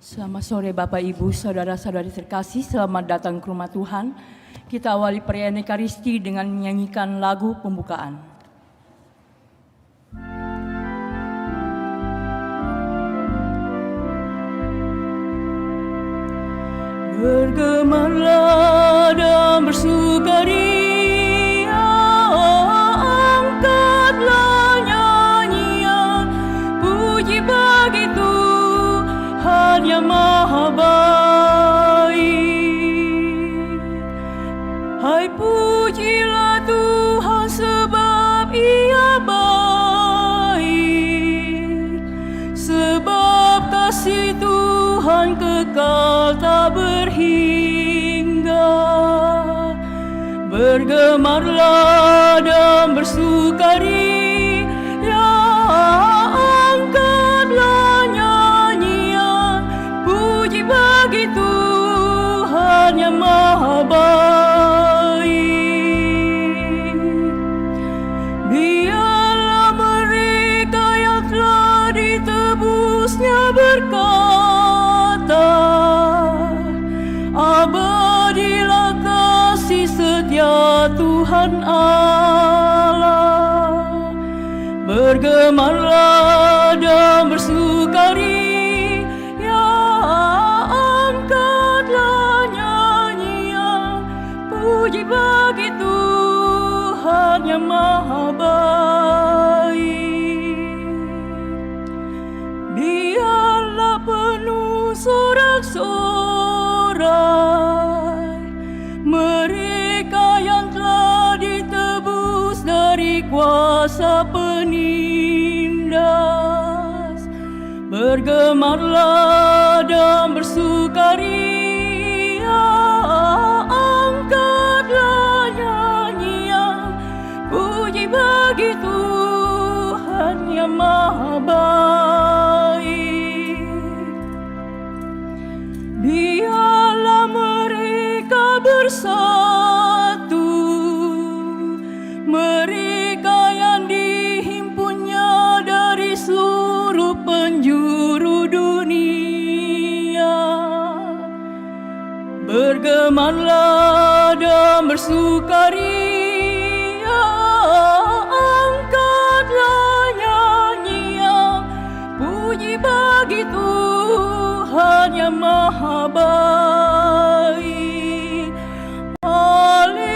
Selamat sore Bapak Ibu, Saudara-saudari terkasih, selamat datang ke rumah Tuhan. Kita awali perayaan Ekaristi dengan menyanyikan lagu pembukaan. Bergemarlah dan bersukaria, angkatlah nyanyian puji bagi Tuhan yang maha baik. Hai pujilah Tuhan sebab Ia baik, sebab kasih Tuhan kekal tak berhingga. Bergemarlah dan bersukaria, angkatlah nyanyian puji bagi Tuhan yang maha baik. Biarlah mereka yang telah ditebusnya berkata, abadilah kasih setia Tuhan Allah. Bergemarlah dan bersukaria, angkatlah nyanyian puji bagi Tuhan yang maha baik. Biarlah penuh sorak-sorai mereka yang telah ditebus dari kuasa penindas. Bergemarlah dan bersukaria, angkatlah nyanyian puji bagi Tuhan yang maha baik. Biarlah mereka bersatu, mereka yang dihimpunnya dari seluruh penjuru dunia. Bergemarlah dan bersukaria, angkatlah nyanyian puji bagi Tuhan yang maha baik. Haleluya.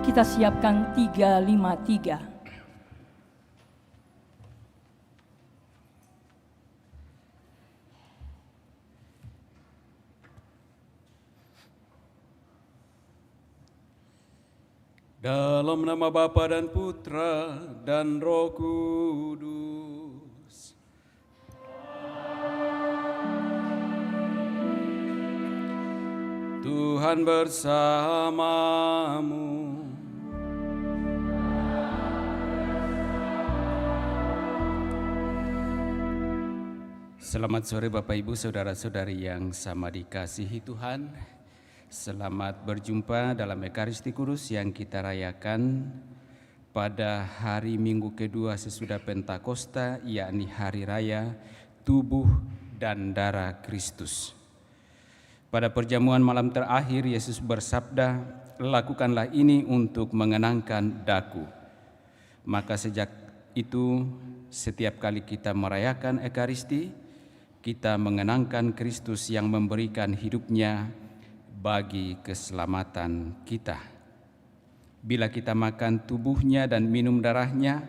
Kita siapkan 353. Dalam nama Bapa dan Putra dan Roh Kudus. Tuhan bersamamu. Selamat sore Bapak Ibu, Saudara-saudari yang sama dikasihi Tuhan. Selamat berjumpa dalam Ekaristi Kudus yang kita rayakan pada hari Minggu kedua sesudah Pentakosta, yakni hari raya tubuh dan darah Kristus. Pada perjamuan malam terakhir, Yesus bersabda, lakukanlah ini untuk mengenangkan daku. Maka sejak itu, setiap kali kita merayakan Ekaristi, kita mengenangkan Kristus yang memberikan hidupnya bagi keselamatan kita. Bila kita makan tubuhnya dan minum darahnya,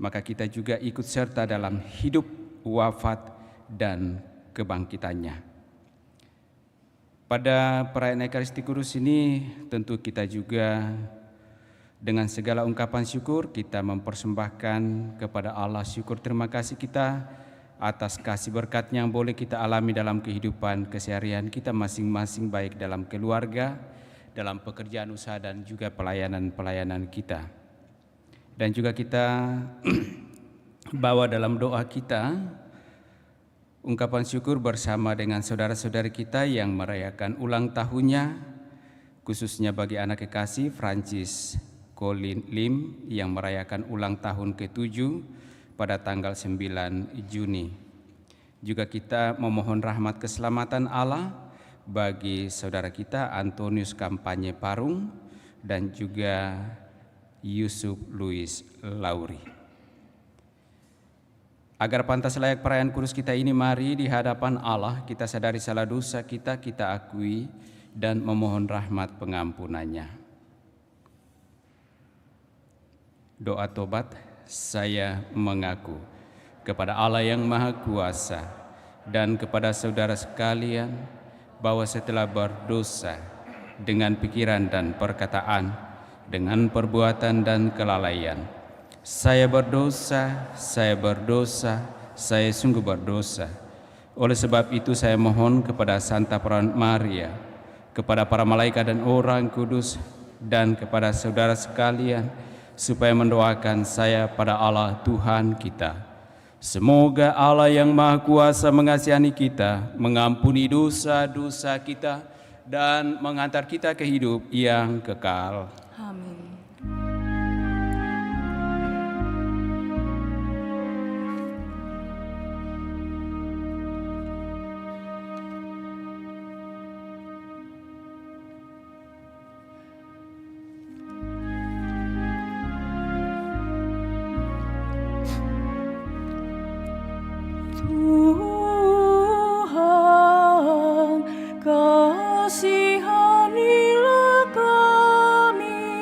maka kita juga ikut serta dalam hidup, wafat, dan kebangkitannya. Pada perayaan Ekaristi Kudus ini tentu kita juga dengan segala ungkapan syukur kita mempersembahkan kepada Allah syukur terima kasih kita atas kasih berkat yang boleh kita alami dalam kehidupan keseharian kita masing-masing, baik dalam keluarga, dalam pekerjaan usaha, dan juga pelayanan-pelayanan kita. Dan juga kita bawa dalam doa kita ungkapan syukur bersama dengan saudara-saudari kita yang merayakan ulang tahunnya, khususnya bagi anak kekasih Francis Colin Lim yang merayakan ulang tahun ke-7, pada tanggal 9 Juni. Juga kita memohon rahmat keselamatan Allah bagi saudara kita Antonius Kampanye Parung dan juga Yusuf Louis Lauri. Agar pantas layak perayaan kudus kita ini, mari di hadapan Allah kita sadari salah dosa kita, kita akui dan memohon rahmat pengampunannya. Doa tobat. Saya mengaku kepada Allah yang Maha Kuasa dan kepada saudara sekalian bahwa setelah berdosa dengan pikiran dan perkataan, dengan perbuatan dan kelalaian, saya berdosa, saya sungguh berdosa. Oleh sebab itu saya mohon kepada Santa Perawan Maria, kepada para malaikat dan orang kudus, dan kepada saudara sekalian, supaya mendoakan saya pada Allah Tuhan kita. Semoga Allah yang Maha Kuasa mengasihani kita, mengampuni dosa-dosa kita, dan mengantar kita ke hidup yang kekal. Amin. Tuhan, kasihanilah kami.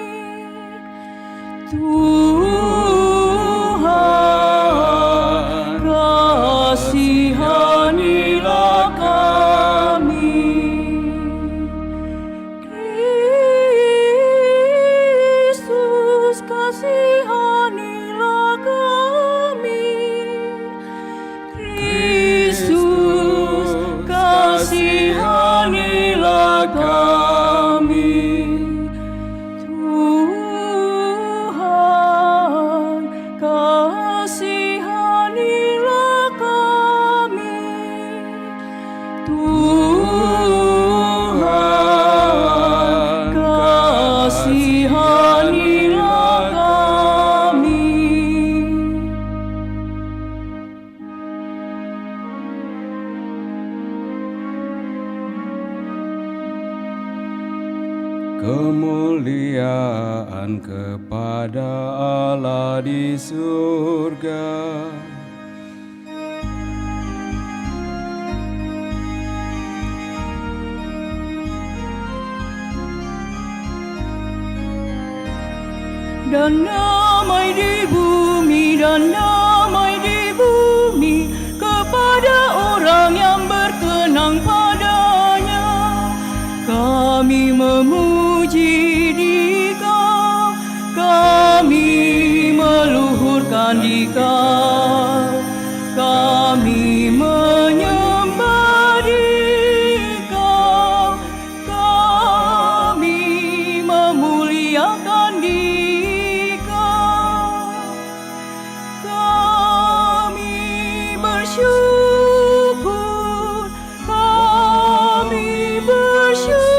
Tuhan, kasihanilah kami. Kristus, kasihanilah kami. Kristus, kasihanilah kami. Tuhan, kasihanilah kami. Tuhan, kasihanilah kami. Kemuliaan kepada Allah di surga, dan damai di bumi, dan damai di bumi kepada orang yang berkenan padanya. Kami memuji Dikau, kami meluhurkan Dikau, kami menyembah Dikau, kami memuliakan Dikau, kami bersyukur, kami bersyukur,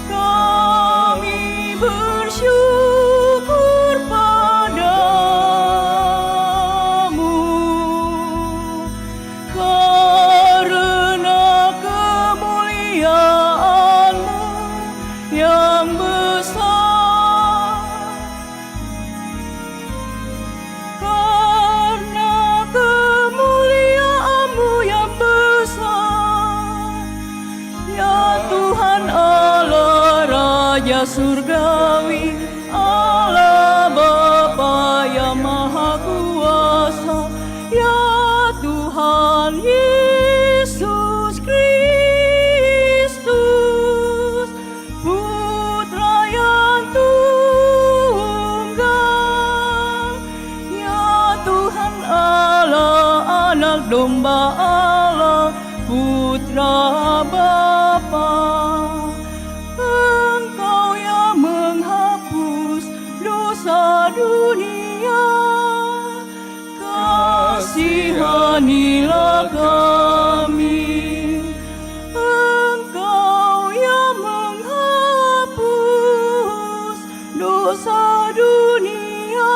kami bersyukur padamu, karena kemuliaan-Mu yang besar, karena kemuliaan-Mu yang besar, ya Tuhan Allah Raja Surgawi, Allah Bapa yang Maha Kuasa, ya Tuhan Yesus Kristus, Putra yang tunggal, ya Tuhan Allah, Anak Domba Allah, Putra Bapa. Engkau yang menghapus dosa dunia, kasihanilah kami. Engkau yang menghapus dosa dunia,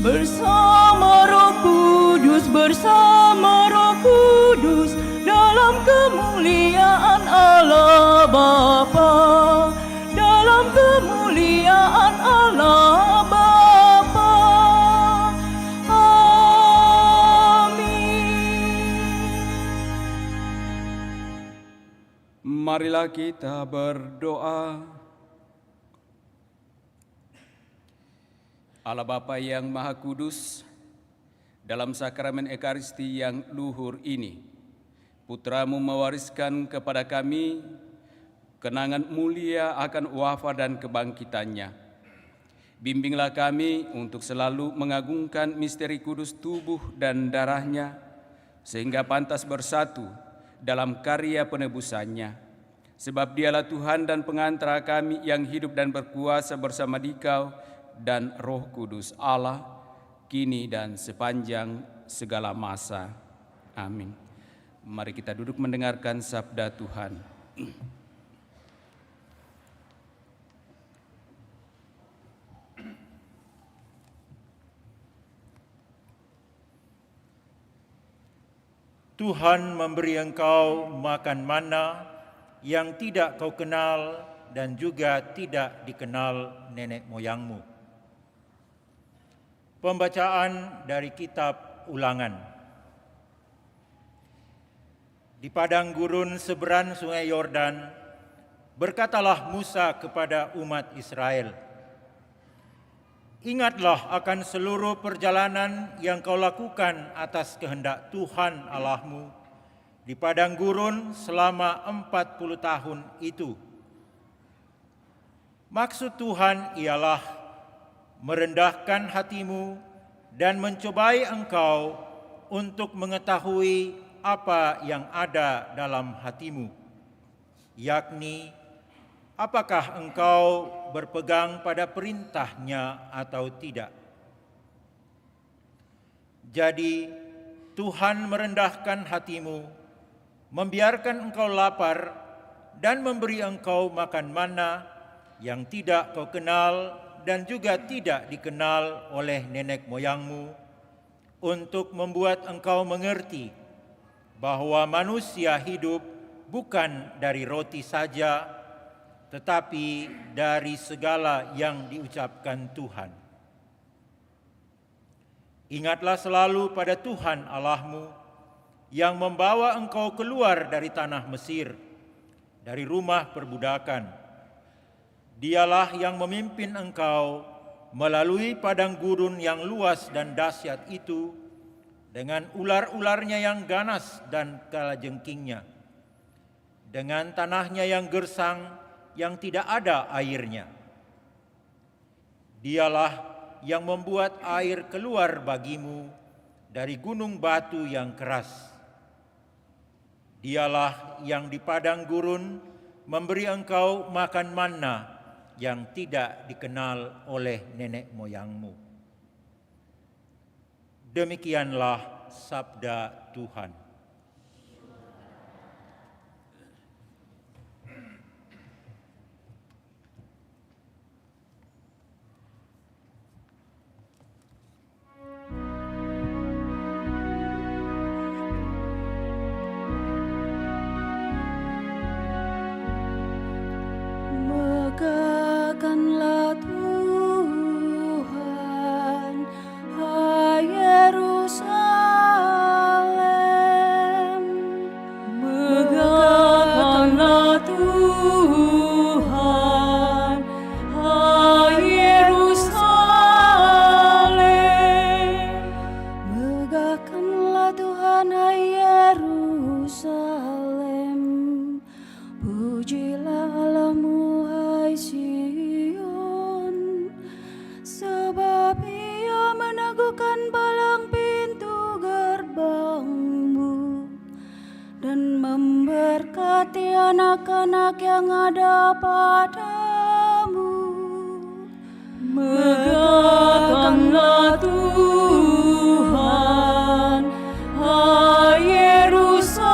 bersama Roh Kudus dalam kemuliaan Allah Bapa, dalam kemuliaan Allah Bapa. Amin. Marilah kita berdoa. Allah Bapa yang Maha Kudus, dalam sakramen Ekaristi yang luhur ini, Putra-Mu mewariskan kepada kami kenangan mulia akan wafat dan kebangkitannya. Bimbinglah kami untuk selalu mengagungkan misteri kudus tubuh dan darahnya, sehingga pantas bersatu dalam karya penebusannya. Sebab Dialah Tuhan dan pengantara kami yang hidup dan berkuasa bersama Dikau dan Roh Kudus Allah, kini dan sepanjang segala masa. Amin. Mari kita duduk mendengarkan sabda Tuhan. Tuhan memberi engkau makan mana yang tidak kau kenal dan juga tidak dikenal nenek moyangmu. Pembacaan dari kitab Ulangan. Di padang gurun seberang sungai Yordan, berkatalah Musa kepada umat Israel, "Ingatlah akan seluruh perjalanan yang kau lakukan atas kehendak Tuhan Allahmu di padang gurun selama 40 tahun itu. Maksud Tuhan ialah merendahkan hatimu dan mencobai engkau untuk mengetahui apa yang ada dalam hatimu, yakni apakah engkau berpegang pada perintahnya atau tidak. Jadi Tuhan merendahkan hatimu, membiarkan engkau lapar dan memberi engkau makan mana yang tidak kau kenal dan juga tidak dikenal oleh nenek moyangmu, untuk membuat engkau mengerti bahwa manusia hidup bukan dari roti saja, tetapi dari segala yang diucapkan Tuhan. Ingatlah selalu pada Tuhan Allahmu yang membawa engkau keluar dari tanah Mesir, dari rumah perbudakan. Dialah yang memimpin engkau melalui padang gurun yang luas dan dahsyat itu, dengan ular-ularnya yang ganas dan kalajengkingnya, dengan tanahnya yang gersang yang tidak ada airnya. Dialah yang membuat air keluar bagimu dari gunung batu yang keras. Dialah yang di padang gurun memberi engkau makan manna yang tidak dikenal oleh nenek moyangmu. Demikianlah sabda Tuhan. Megahkanlah Tuhan, hai Yerusalem. Megahkanlah Tuhan, hai Yerusalem. Megahkanlah Tuhan, hai Yerusalem. Pujilah Allahmu, hai Sion, sebab Ia meneguhkan palang pintu gerbangmu dan memberkati anak-anak yang ada padamu. Megahkanlah Tuhan, hai Yerusalem.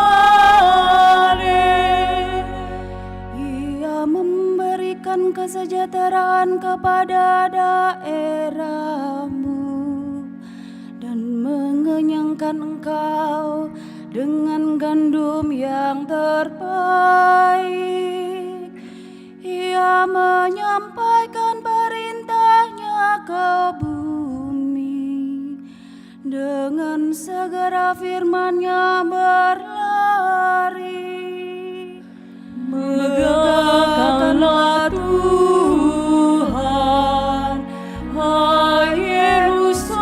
Ia memberikan kesejahteraan kepada daerahmu menyembuhkan engkau dengan gandum yang terbaik. Ia menyampaikan perintahnya ke bumi, dengan segera firman-Nya berlari. Megahkanlah Tuhan, hai Yerusalem.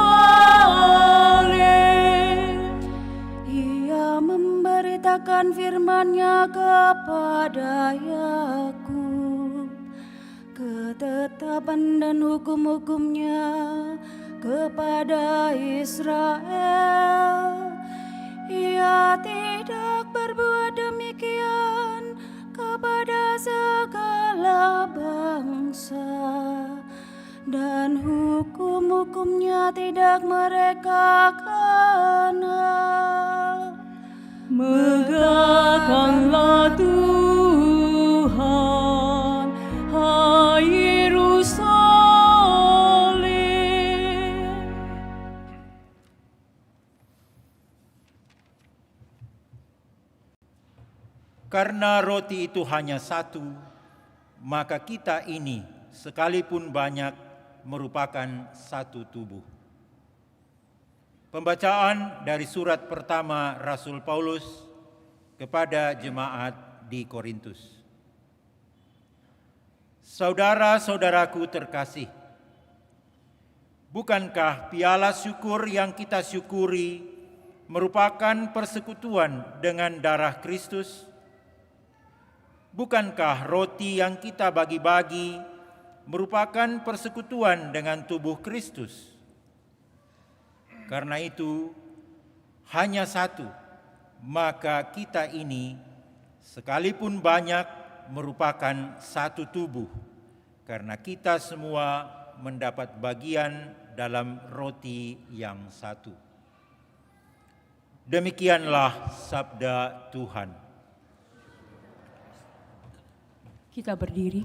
Ia memberitakan firman-Nya kepada Yakub, ketetapan dan hukum-hukum-Nya kepada Israel. Ia tidak berbuat demikian kepada segala bangsa, dan hukum-hukum-Nya tidak mereka kenal. Megahkanlah Tuhan, hai Yerusalem. Karena roti itu hanya satu, maka kita ini sekalipun banyak merupakan satu tubuh. Pembacaan dari surat pertama Rasul Paulus kepada jemaat di Korintus. Saudara-saudaraku terkasih, bukankah piala syukur yang kita syukuri merupakan persekutuan dengan darah Kristus? Bukankah roti yang kita bagi-bagi merupakan persekutuan dengan tubuh Kristus? Karena itu, hanya satu, maka kita ini sekalipun banyak merupakan satu tubuh, karena kita semua mendapat bagian dalam roti yang satu. Demikianlah sabda Tuhan. Kita berdiri.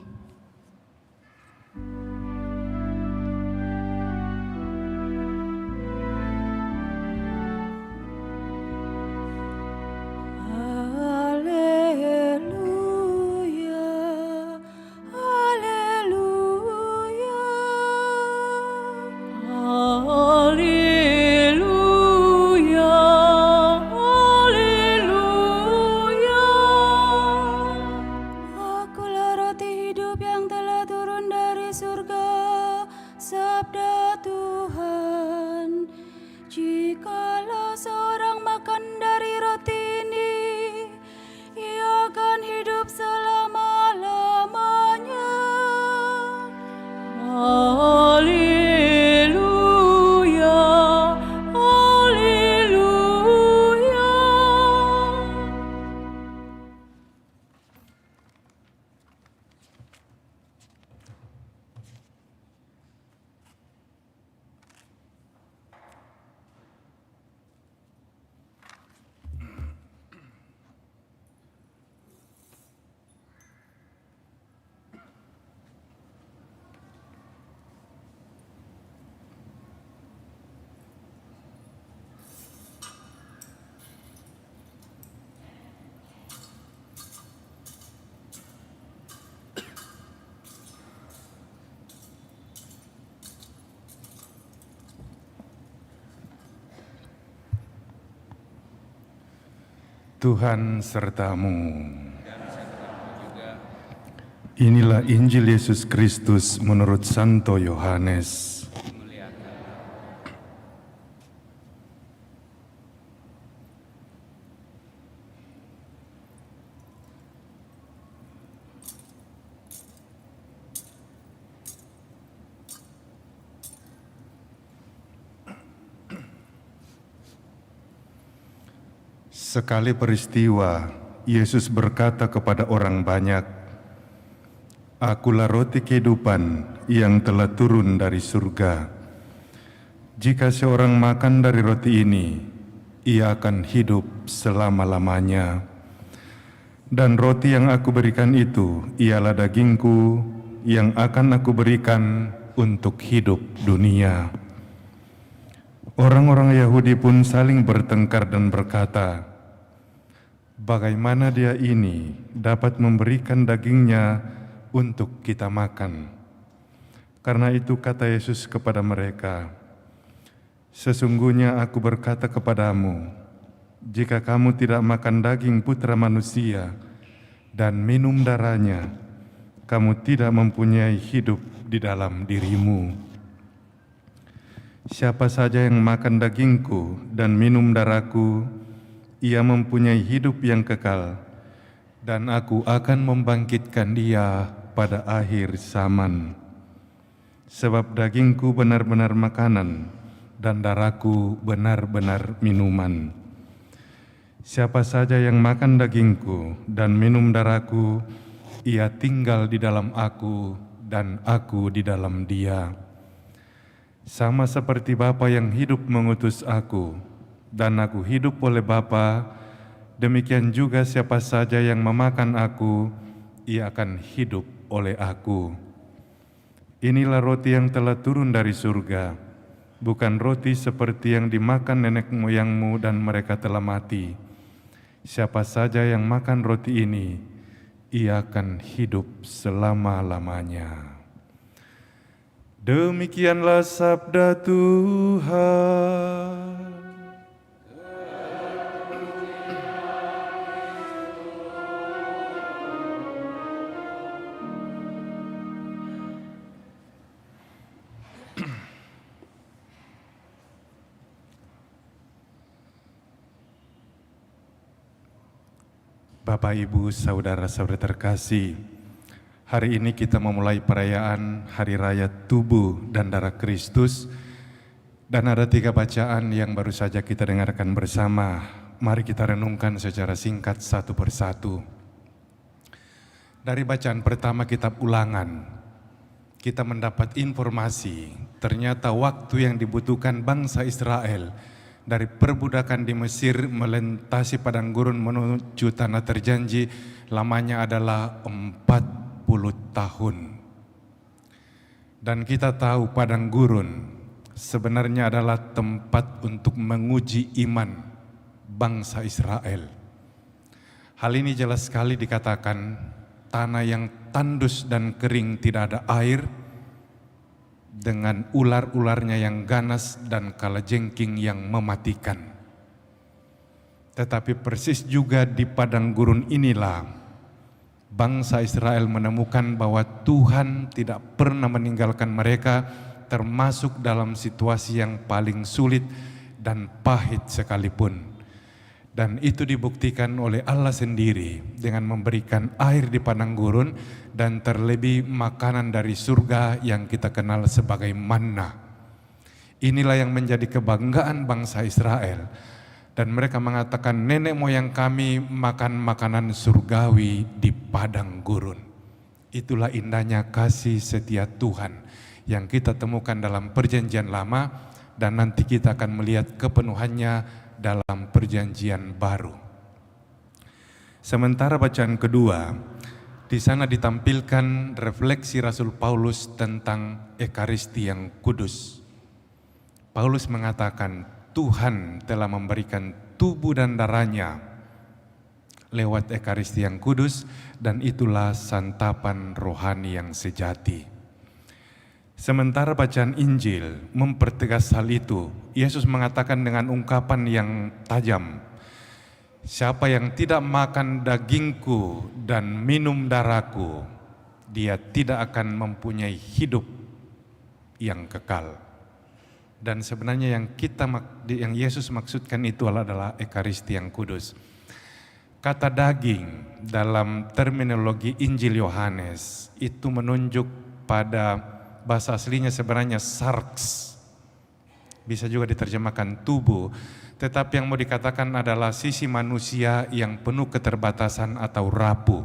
Tuhan sertamu. Inilah Injil Yesus Kristus menurut Santo Yohanes. Sekali peristiwa, Yesus berkata kepada orang banyak, "Akulah roti kehidupan yang telah turun dari surga. Jika seorang makan dari roti ini, ia akan hidup selama-lamanya. Dan roti yang aku berikan itu ialah dagingku yang akan aku berikan untuk hidup dunia." Orang-orang Yahudi pun saling bertengkar dan berkata, "Bagaimana dia ini dapat memberikan dagingnya untuk kita makan?" Karena itu kata Yesus kepada mereka, "Sesungguhnya aku berkata kepadamu, jika kamu tidak makan daging Putra Manusia dan minum darahnya, kamu tidak mempunyai hidup di dalam dirimu. Siapa saja yang makan dagingku dan minum darahku, ia mempunyai hidup yang kekal, dan aku akan membangkitkan dia pada akhir zaman. Sebab dagingku benar-benar makanan, dan darahku benar-benar minuman. Siapa saja yang makan dagingku dan minum darahku, ia tinggal di dalam aku dan aku di dalam dia. Sama seperti Bapa yang hidup mengutus aku, dan aku hidup oleh Bapa, demikian juga siapa saja yang memakan aku, ia akan hidup oleh aku. Inilah roti yang telah turun dari surga, bukan roti seperti yang dimakan nenek moyangmu dan mereka telah mati. Siapa saja yang makan roti ini, ia akan hidup selama-lamanya." Demikianlah sabda Tuhan. Bapak, Ibu, saudara-saudara terkasih, hari ini kita memulai perayaan Hari Raya Tubuh dan Darah Kristus, dan ada 3 bacaan yang baru saja kita dengarkan bersama. Mari kita renungkan secara singkat satu persatu. Dari bacaan pertama kitab Ulangan, kita mendapat informasi ternyata waktu yang dibutuhkan bangsa Israel dari perbudakan di Mesir melintasi padang gurun menuju tanah terjanji lamanya adalah 40 tahun. Dan kita tahu padang gurun sebenarnya adalah tempat untuk menguji iman bangsa Israel. Hal ini jelas sekali dikatakan tanah yang tandus dan kering, tidak ada air, dengan ular-ularnya yang ganas dan kalajengking yang mematikan. Tetapi persis juga di padang gurun inilah bangsa Israel menemukan bahwa Tuhan tidak pernah meninggalkan mereka, termasuk dalam situasi yang paling sulit dan pahit sekalipun. Dan itu dibuktikan oleh Allah sendiri dengan memberikan air di padang gurun dan terlebih makanan dari surga yang kita kenal sebagai manna. Inilah yang menjadi kebanggaan bangsa Israel. Dan mereka mengatakan nenek moyang kami makan makanan surgawi di padang gurun. Itulah indahnya kasih setia Tuhan yang kita temukan dalam perjanjian lama, dan nanti kita akan melihat kepenuhannya dalam perjanjian baru. Sementara bacaan kedua, di sana ditampilkan refleksi Rasul Paulus tentang Ekaristi yang kudus. Paulus mengatakan Tuhan telah memberikan tubuh dan darahnya lewat Ekaristi yang kudus, dan itulah santapan rohani yang sejati. Sementara bacaan Injil mempertegas hal itu, Yesus mengatakan dengan ungkapan yang tajam, "Siapa yang tidak makan dagingku dan minum darahku, dia tidak akan mempunyai hidup yang kekal." Dan sebenarnya yang Yesus maksudkan itu adalah Ekaristi yang kudus. Kata daging dalam terminologi Injil Yohanes itu menunjuk pada bahasa aslinya sebenarnya sarx, bisa juga diterjemahkan tubuh, tetapi yang mau dikatakan adalah sisi manusia yang penuh keterbatasan atau rapuh.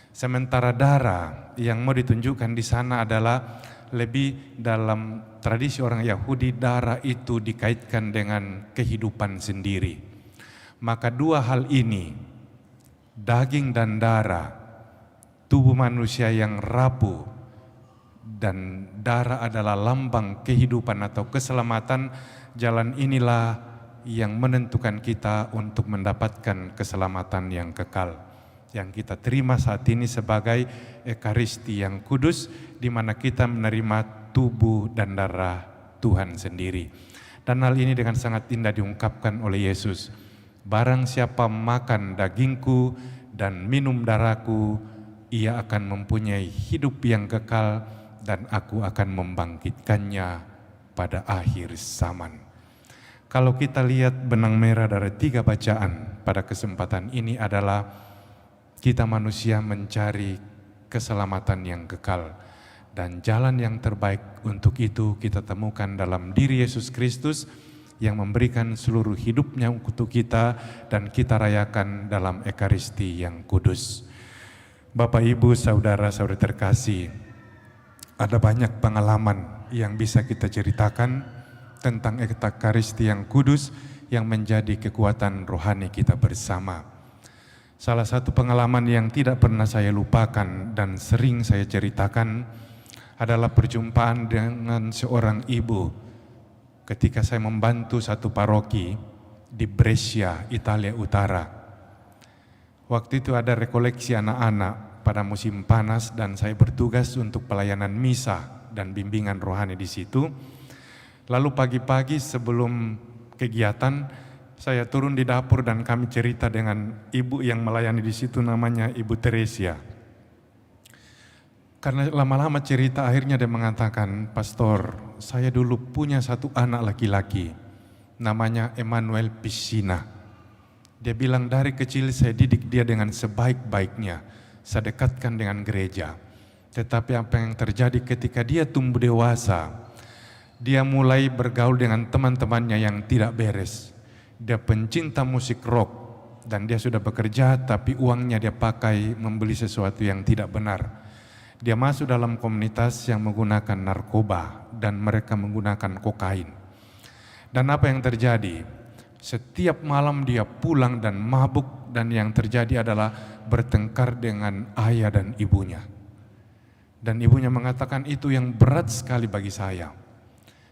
Sementara darah yang mau ditunjukkan di sana adalah lebih dalam tradisi orang Yahudi, darah itu dikaitkan dengan kehidupan sendiri. Maka dua hal ini, daging dan darah, tubuh manusia yang rapuh dan darah adalah lambang kehidupan atau keselamatan, jalan inilah yang menentukan kita untuk mendapatkan keselamatan yang kekal, yang kita terima saat ini sebagai Ekaristi yang kudus, di mana kita menerima tubuh dan darah Tuhan sendiri. Dan hal ini dengan sangat indah diungkapkan oleh Yesus. Barang siapa makan dagingku dan minum darahku, ia akan mempunyai hidup yang kekal, dan aku akan membangkitkannya pada akhir zaman. Kalau kita lihat benang merah dari 3 bacaan pada kesempatan ini adalah kita manusia mencari keselamatan yang kekal, dan jalan yang terbaik untuk itu kita temukan dalam diri Yesus Kristus yang memberikan seluruh hidupnya untuk kita, dan kita rayakan dalam Ekaristi yang kudus. Bapak, Ibu, saudara-saudari terkasih, ada banyak pengalaman yang bisa kita ceritakan tentang Ekaristi yang kudus yang menjadi kekuatan rohani kita bersama. Salah satu pengalaman yang tidak pernah saya lupakan dan sering saya ceritakan adalah perjumpaan dengan seorang ibu ketika saya membantu satu paroki di Brescia, Italia Utara. Waktu itu ada rekoleksi anak-anak pada musim panas dan saya bertugas untuk pelayanan misa dan bimbingan rohani di situ. Lalu pagi-pagi sebelum kegiatan saya turun di dapur dan kami cerita dengan ibu yang melayani di situ, namanya Ibu Teresia. Karena lama-lama cerita akhirnya dia mengatakan, "Pastor, saya dulu punya satu anak laki-laki namanya Emmanuel Piscina. Dia bilang dari kecil saya didik dia dengan sebaik-baiknya, saya dekatkan dengan gereja. Tetapi apa yang terjadi ketika dia tumbuh dewasa, dia mulai bergaul dengan teman-temannya yang tidak beres. Dia pencinta musik rock dan dia sudah bekerja tapi uangnya dia pakai membeli sesuatu yang tidak benar. Dia masuk dalam komunitas yang menggunakan narkoba dan mereka menggunakan kokain. Dan apa yang terjadi? Setiap malam dia pulang dan mabuk, dan yang terjadi adalah bertengkar dengan ayah dan ibunya. Dan ibunya mengatakan itu yang berat sekali bagi saya.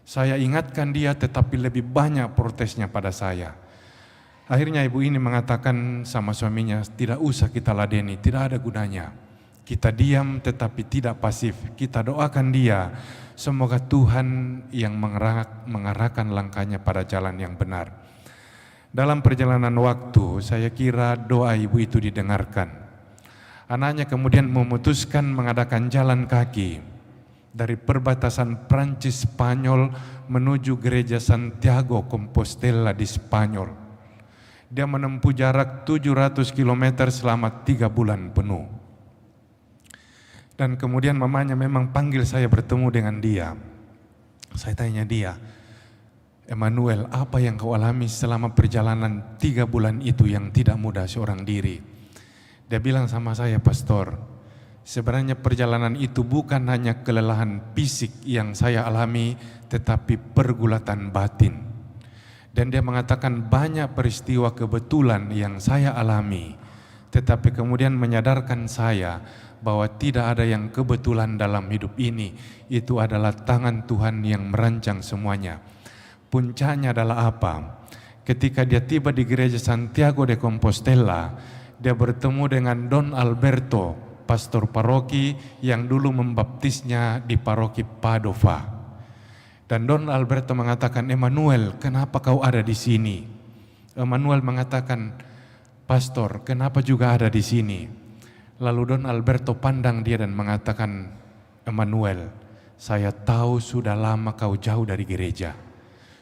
Saya ingatkan dia tetapi lebih banyak protesnya pada saya. Akhirnya ibu ini mengatakan sama suaminya, tidak usah kita ladeni, tidak ada gunanya. Kita diam tetapi tidak pasif, kita doakan dia. Semoga Tuhan yang mengarahkan langkahnya pada jalan yang benar. Dalam perjalanan waktu saya kira doa ibu itu didengarkan. Anaknya kemudian memutuskan mengadakan jalan kaki dari perbatasan Prancis Spanyol menuju gereja Santiago Compostela di Spanyol. Dia menempuh jarak 700 km selama 3 bulan penuh. Dan kemudian mamanya memang panggil saya bertemu dengan dia. Saya tanya dia, "Emmanuel, apa yang kau alami selama perjalanan 3 bulan itu yang tidak mudah seorang diri?" Dia bilang sama saya, "Pastor, sebenarnya perjalanan itu bukan hanya kelelahan fisik yang saya alami, tetapi pergulatan batin." Dan dia mengatakan banyak peristiwa kebetulan yang saya alami, tetapi kemudian menyadarkan saya bahwa tidak ada yang kebetulan dalam hidup ini. Itu adalah tangan Tuhan yang merancang semuanya. Puncaknya adalah apa? Ketika dia tiba di gereja Santiago de Compostela, dia bertemu dengan Don Alberto, pastor paroki yang dulu membaptisnya di paroki Padova. Dan Don Alberto mengatakan, "Emmanuel, kenapa kau ada di sini?" Emmanuel mengatakan, "Pastor, kenapa juga ada di sini?" Lalu Don Alberto pandang dia dan mengatakan, "Emmanuel, saya tahu sudah lama kau jauh dari gereja.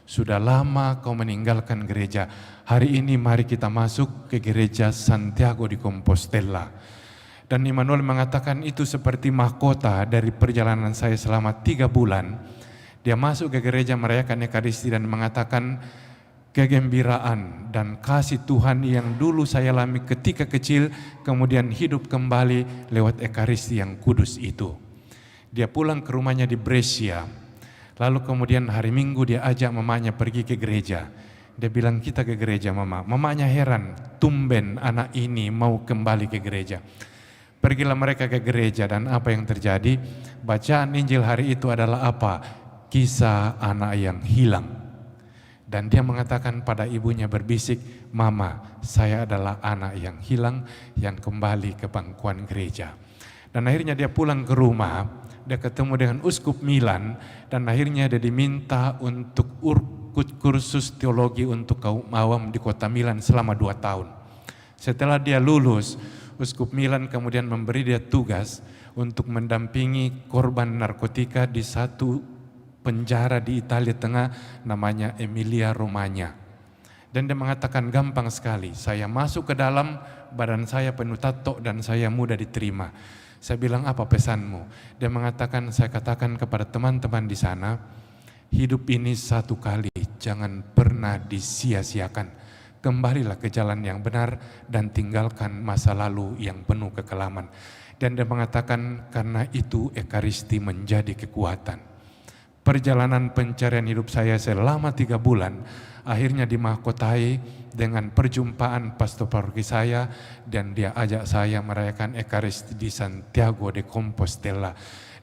Sudah lama kau meninggalkan gereja. Hari ini mari kita masuk ke gereja Santiago di Compostela." Dan Emmanuel mengatakan itu seperti mahkota dari perjalanan saya selama 3 bulan. Dia masuk ke gereja merayakan Ekaristi dan mengatakan, kegembiraan dan kasih Tuhan yang dulu saya alami ketika kecil kemudian hidup kembali lewat Ekaristi yang kudus itu. Dia pulang ke rumahnya di Brescia. Lalu kemudian hari Minggu dia ajak mamanya pergi ke gereja. Dia bilang, "Kita ke gereja, Mama." Mamanya heran, tumben anak ini mau kembali ke gereja. Pergilah mereka ke gereja, dan apa yang terjadi? Bacaan Injil hari itu adalah apa? Kisah anak yang hilang. Dan dia mengatakan pada ibunya berbisik, "Mama, saya adalah anak yang hilang yang kembali ke bangkuan gereja." Dan akhirnya dia pulang ke rumah, dia ketemu dengan Uskup Milan, dan akhirnya dia diminta untuk ikut kursus teologi untuk kaum awam di kota Milan selama 2 tahun. Setelah dia lulus, Uskup Milan kemudian memberi dia tugas untuk mendampingi korban narkotika di satu penjara di Italia Tengah namanya Emilia Romagna. Dan dia mengatakan gampang sekali, saya masuk ke dalam, badan saya penuh tato dan saya mudah diterima. Saya bilang, apa pesanmu? Dia mengatakan, saya katakan kepada teman-teman di sana, hidup ini satu kali, jangan pernah disia-siakan. Kembalilah ke jalan yang benar dan tinggalkan masa lalu yang penuh kekelaman. Dan dia mengatakan, karena itu Ekaristi menjadi kekuatan. Perjalanan pencarian hidup saya selama 3 bulan akhirnya dimahkotai dengan perjumpaan pastor paroki saya, dan dia ajak saya merayakan Ekaristi di Santiago de Compostela.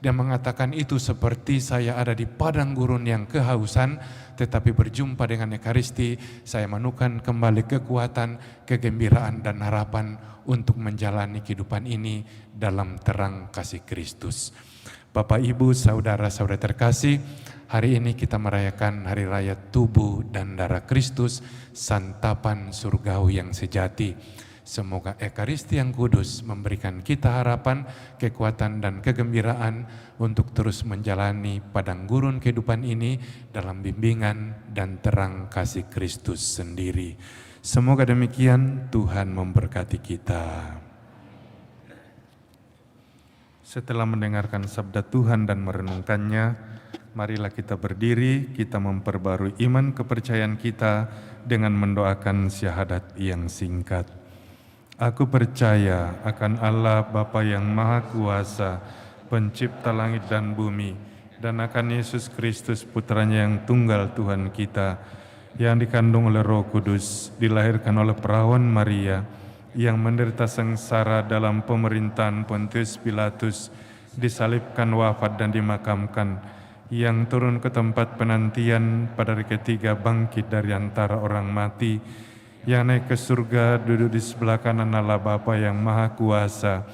Dia mengatakan itu seperti saya ada di padang gurun yang kehausan, tetapi berjumpa dengan Ekaristi saya menemukan kembali kekuatan, kegembiraan dan harapan untuk menjalani kehidupan ini dalam terang kasih Kristus. Bapak, Ibu, saudara-saudara terkasih, hari ini kita merayakan Hari Raya Tubuh dan Darah Kristus, santapan surgawi yang sejati. Semoga Ekaristi yang kudus memberikan kita harapan, kekuatan dan kegembiraan untuk terus menjalani padang gurun kehidupan ini dalam bimbingan dan terang kasih Kristus sendiri. Semoga demikian, Tuhan memberkati kita. Setelah mendengarkan sabda Tuhan dan merenungkannya, marilah kita berdiri, kita memperbarui iman kepercayaan kita dengan mendoakan syahadat yang singkat. Aku percaya akan Allah Bapa yang Maha Kuasa, pencipta langit dan bumi, dan akan Yesus Kristus putranya yang tunggal Tuhan kita, yang dikandung oleh Roh Kudus, dilahirkan oleh perawan Maria, yang menderita sengsara dalam pemerintahan Pontius Pilatus, disalibkan, wafat dan dimakamkan, yang turun ke tempat penantian, pada hari ketiga bangkit dari antara orang mati, yang naik ke surga, duduk di sebelah kanan Allah Bapa yang Maha Kuasa.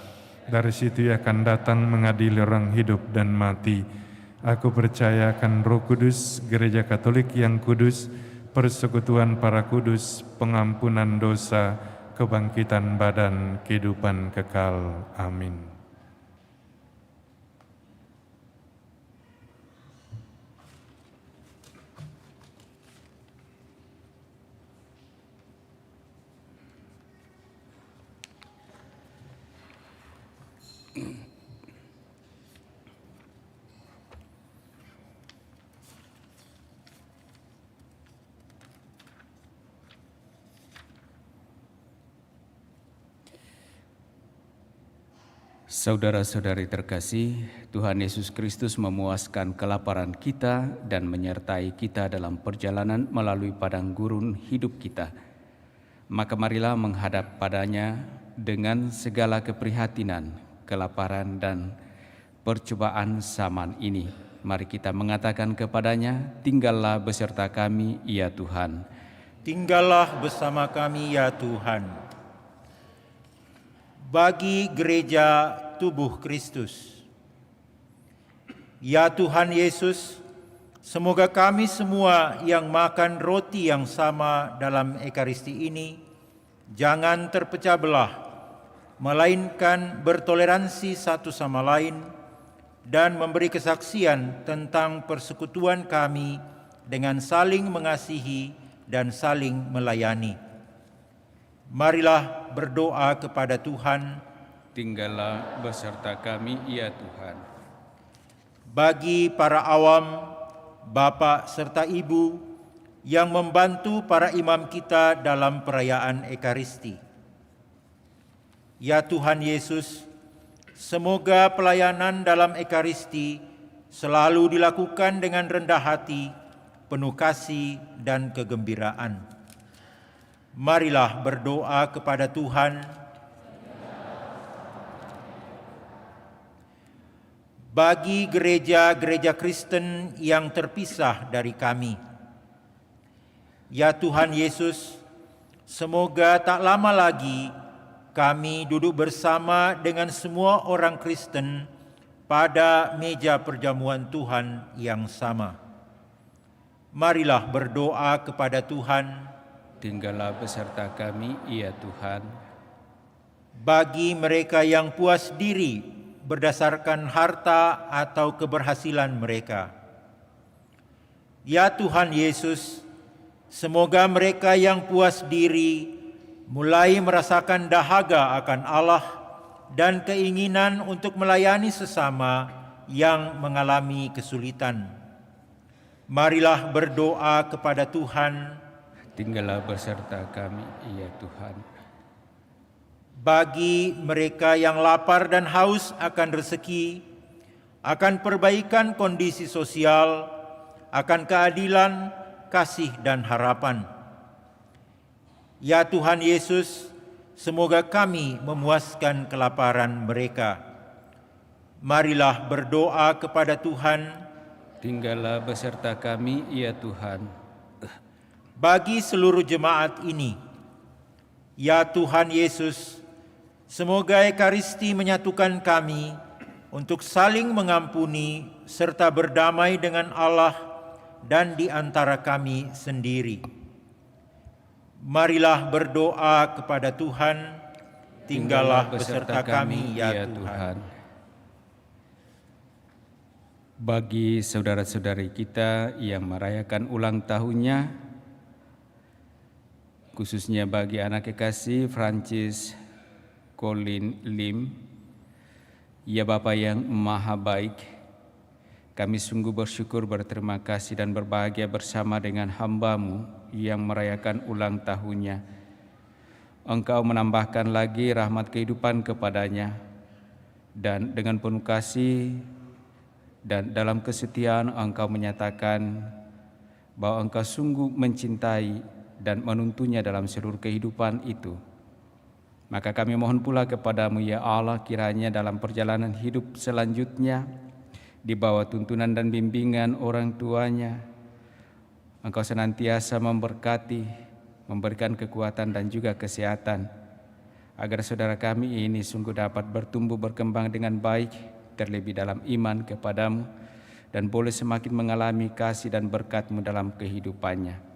Dari situ Ia akan datang mengadili orang hidup dan mati. Aku percaya akan Roh Kudus, Gereja Katolik yang kudus, persekutuan para kudus, pengampunan dosa, kebangkitan badan, kehidupan kekal. Amin. Saudara-saudari terkasih, Tuhan Yesus Kristus memuaskan kelaparan kita dan menyertai kita dalam perjalanan melalui padang gurun hidup kita. Maka marilah menghadap padanya dengan segala keprihatinan, kelaparan dan percobaan zaman ini. Mari kita mengatakan kepadanya, tinggallah beserta kami, ya Tuhan. Tinggallah bersama kami, ya Tuhan. Bagi gereja tubuh Kristus, ya Tuhan Yesus, semoga kami semua yang makan roti yang sama dalam Ekaristi ini jangan terpecah belah, melainkan bertoleransi satu sama lain dan memberi kesaksian tentang persekutuan kami dengan saling mengasihi dan saling melayani. Marilah berdoa kepada Tuhan. Tinggallah beserta kami, ya Tuhan. Bagi para awam, bapak serta ibu yang membantu para imam kita dalam perayaan Ekaristi. Ya Tuhan Yesus, semoga pelayanan dalam Ekaristi selalu dilakukan dengan rendah hati, penuh kasih dan kegembiraan. Marilah berdoa kepada Tuhan. bagi gereja-gereja Kristen yang terpisah dari kami. Ya Tuhan Yesus, semoga tak lama lagi kami duduk bersama dengan semua orang Kristen pada meja perjamuan Tuhan yang sama. Marilah berdoa kepada Tuhan. Tinggallah beserta kami, ya Tuhan. Bagi mereka yang puas diri berdasarkan harta atau keberhasilan mereka. Ya Tuhan Yesus, semoga mereka yang puas diri mulai merasakan dahaga akan Allah dan keinginan untuk melayani sesama yang mengalami kesulitan. Marilah berdoa kepada Tuhan. Tinggallah beserta kami, ya Tuhan. Bagi mereka yang lapar dan haus akan rezeki, akan perbaikan kondisi sosial, akan keadilan, kasih dan harapan. Ya Tuhan Yesus, semoga kami memuaskan kelaparan mereka. Marilah berdoa kepada Tuhan. Tinggallah beserta kami, ya Tuhan. Bagi seluruh jemaat ini, ya Tuhan Yesus, semoga Ekaristi menyatukan kami untuk saling mengampuni serta berdamai dengan Allah dan di antara kami sendiri. Marilah berdoa kepada Tuhan. Tinggallah beserta kami, ya Tuhan. Bagi saudara-saudari kita yang merayakan ulang tahunnya, khususnya bagi anak kekasih Francis Colin Lim, ya Bapa yang Maha Baik, kami sungguh bersyukur, berterima kasih dan berbahagia bersama dengan hamba-Mu yang merayakan ulang tahunnya. Engkau menambahkan lagi rahmat kehidupan kepadanya, dan dengan penuh kasih dan dalam kesetiaan Engkau menyatakan bahwa Engkau sungguh mencintai dan menuntunnya dalam seluruh kehidupan itu. Maka kami mohon pula kepadamu ya Allah, kiranya dalam perjalanan hidup selanjutnya, di bawah tuntunan dan bimbingan orang tuanya, Engkau senantiasa memberkati, memberikan kekuatan dan juga kesehatan, agar saudara kami ini sungguh dapat bertumbuh berkembang dengan baik, terlebih dalam iman kepadamu, dan boleh semakin mengalami kasih dan berkat-Mu dalam kehidupannya.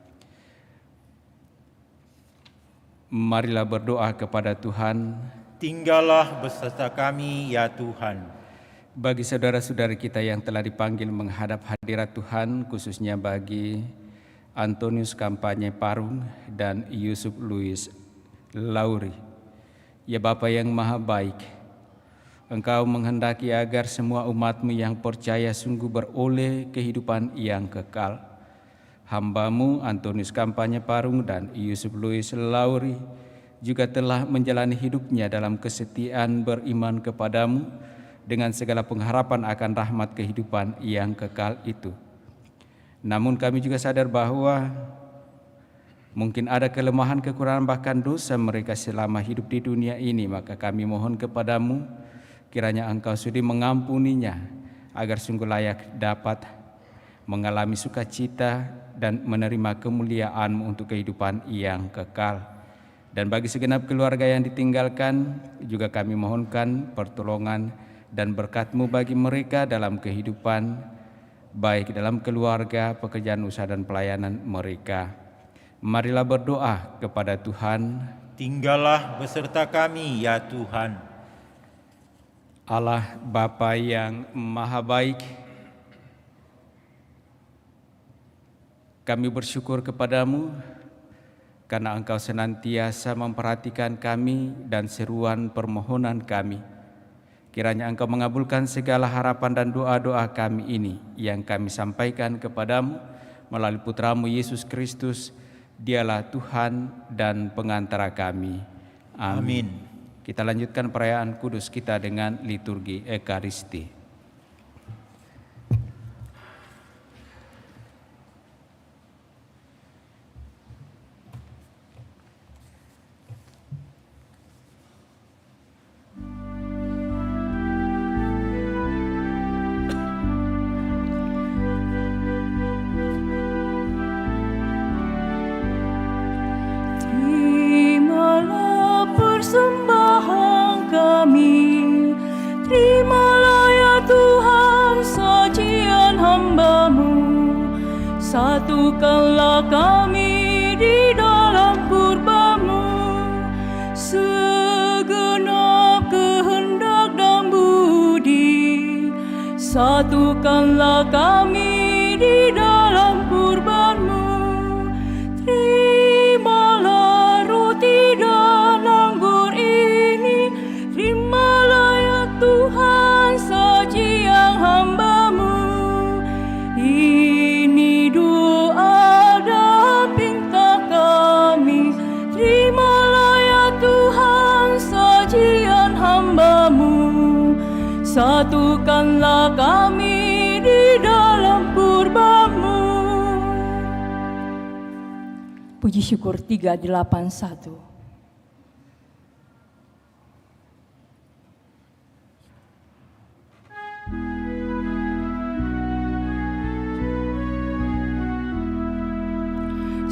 Marilah berdoa kepada Tuhan. Tinggallah beserta kami, ya Tuhan. Bagi saudara-saudari kita yang telah dipanggil menghadap hadirat Tuhan, khususnya bagi Antonius Kampanye Parung dan Yusuf Louis Lauri, ya Bapa yang Maha Baik, Engkau menghendaki agar semua umat-Mu yang percaya sungguh beroleh kehidupan yang kekal. Hamba-Mu Antonius Kampanye Parung dan Yusuf Louis Lauri juga telah menjalani hidupnya dalam kesetiaan beriman kepadamu dengan segala pengharapan akan rahmat kehidupan yang kekal itu. Namun kami juga sadar bahwa mungkin ada kelemahan, kekurangan, bahkan dosa mereka selama hidup di dunia ini. Maka kami mohon kepadamu, kiranya Engkau sudi mengampuninya, agar sungguh layak dapat mengalami sukacita dan menerima kemuliaan-Mu untuk kehidupan yang kekal. Dan bagi segenap keluarga yang ditinggalkan, juga kami mohonkan pertolongan dan berkat-Mu bagi mereka dalam kehidupan, baik dalam keluarga, pekerjaan, usaha, dan pelayanan mereka. Marilah berdoa kepada Tuhan. Tinggallah beserta kami, ya Tuhan. Allah Bapa yang Maha Baik, kami bersyukur kepadamu karena Engkau senantiasa memperhatikan kami dan seruan permohonan kami. Kiranya Engkau mengabulkan segala harapan dan doa-doa kami ini yang kami sampaikan kepadamu melalui Putra-Mu Yesus Kristus. Dialah Tuhan dan pengantara kami. Amin. Kita lanjutkan perayaan kudus kita dengan liturgi Ekaristi. Satukanlah kami di dalam kurban-Mu, segenap kehendak dan budi. Satukanlah kami di dalam kurban-Mu. Terimalah roti dan anggur ini, terimalah ya Tuhan sajian hamba-Mu. Ini doa dan pinta kami, terimalah ya Tuhan sajian hamba-Mu. Satukanlah kami di dalam kurban-Mu. Puji syukur 381.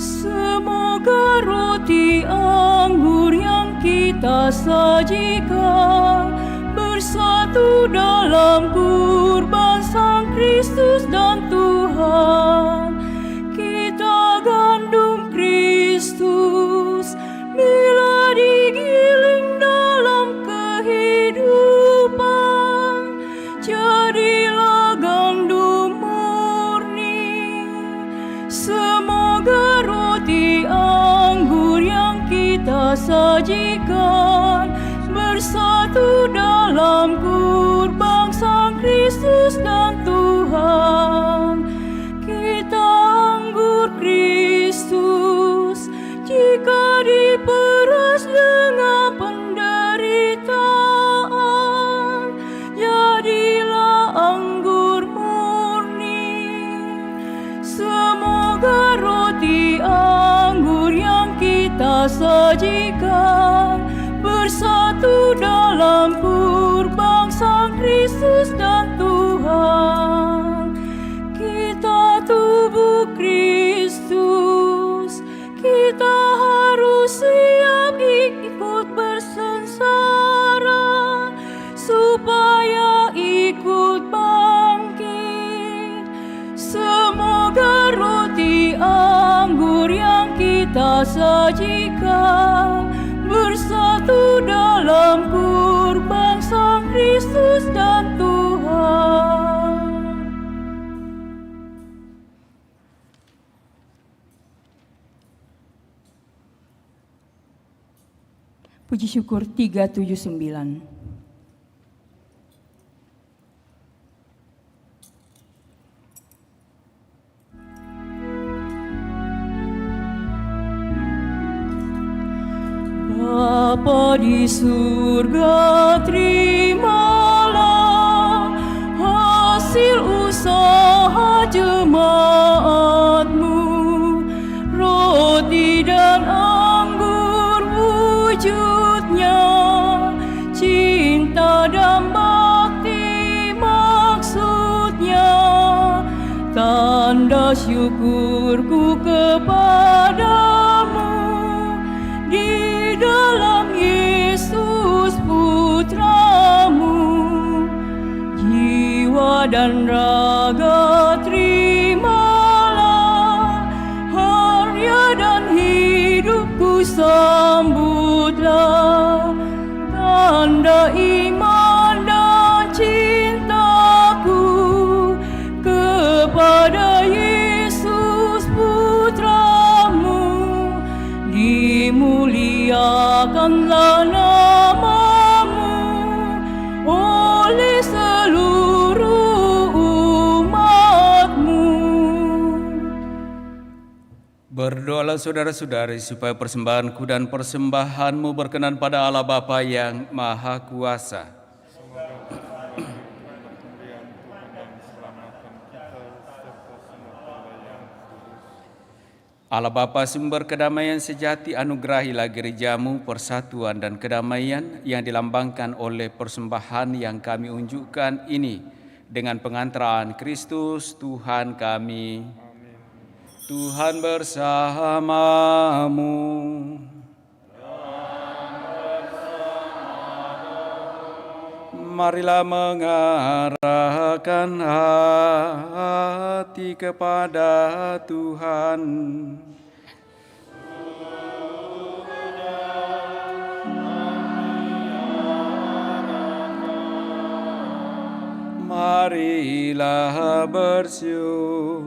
Semoga roti anggur yang kita sajikan bersatu dalam kurban Sang Kristus dan Tuhan. Kita gandum Kristus bila digiling dalam kehidupan, jadilah gandum murni. Semoga roti anggur yang kita sajikan bersatu dalam kurban Sang Kristus dan Tuhan. Kita anggur Kristus jika diperas dengan penderitaan, jadilah anggur murni. Semoga roti anggur yang kita sajikan bersatu dalam kurban Sang Kristus dan Tuhan. Kita tubuh Kristus, kita harus siap ikut bersengsara supaya ikut bangkit. Semoga roti anggur yang kita sajikan bersatu dalam kurban Sang Kristus dan Tuhan. Puji syukur 379. Bapa di surga, terimalah hasil usaha jemaat-Mu. Roti dan anggur wujudnya, cinta dan bakti maksudnya. Tanda syukurku kepadamu di dalam Yesus Putramu. Jiwa dan raga terimalah, harya dan hidupku sambutlah. Tanda iman dan cintaku kepada Yesus Putramu. Dimuliakanlah nama-Mu oleh seluruh umat-Mu. Berdoalah saudara-saudari supaya persembahanku dan persembahanmu berkenan pada Allah Bapa yang Maha Kuasa. Allah Bapa sumber kedamaian sejati, anugerahilah gereja-Mu persatuan dan kedamaian yang dilambangkan oleh persembahan yang kami unjukkan ini dengan pengantaran Kristus Tuhan kami. Amin. Tuhan bersamamu. Marilah mengarahkan hati kepada Tuhan. Marilah bersyukur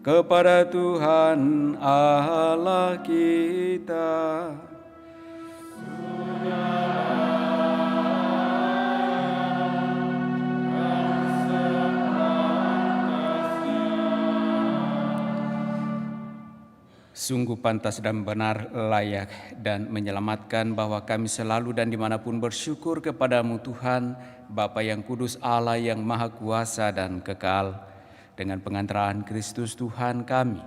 kepada Tuhan Allah kita. Sungguh pantas dan benar, layak dan menyelamatkan bahwa kami selalu dan dimanapun bersyukur kepadamu Tuhan, Bapa yang kudus, Allah yang maha kuasa dan kekal, dengan pengantaraan Kristus Tuhan kami.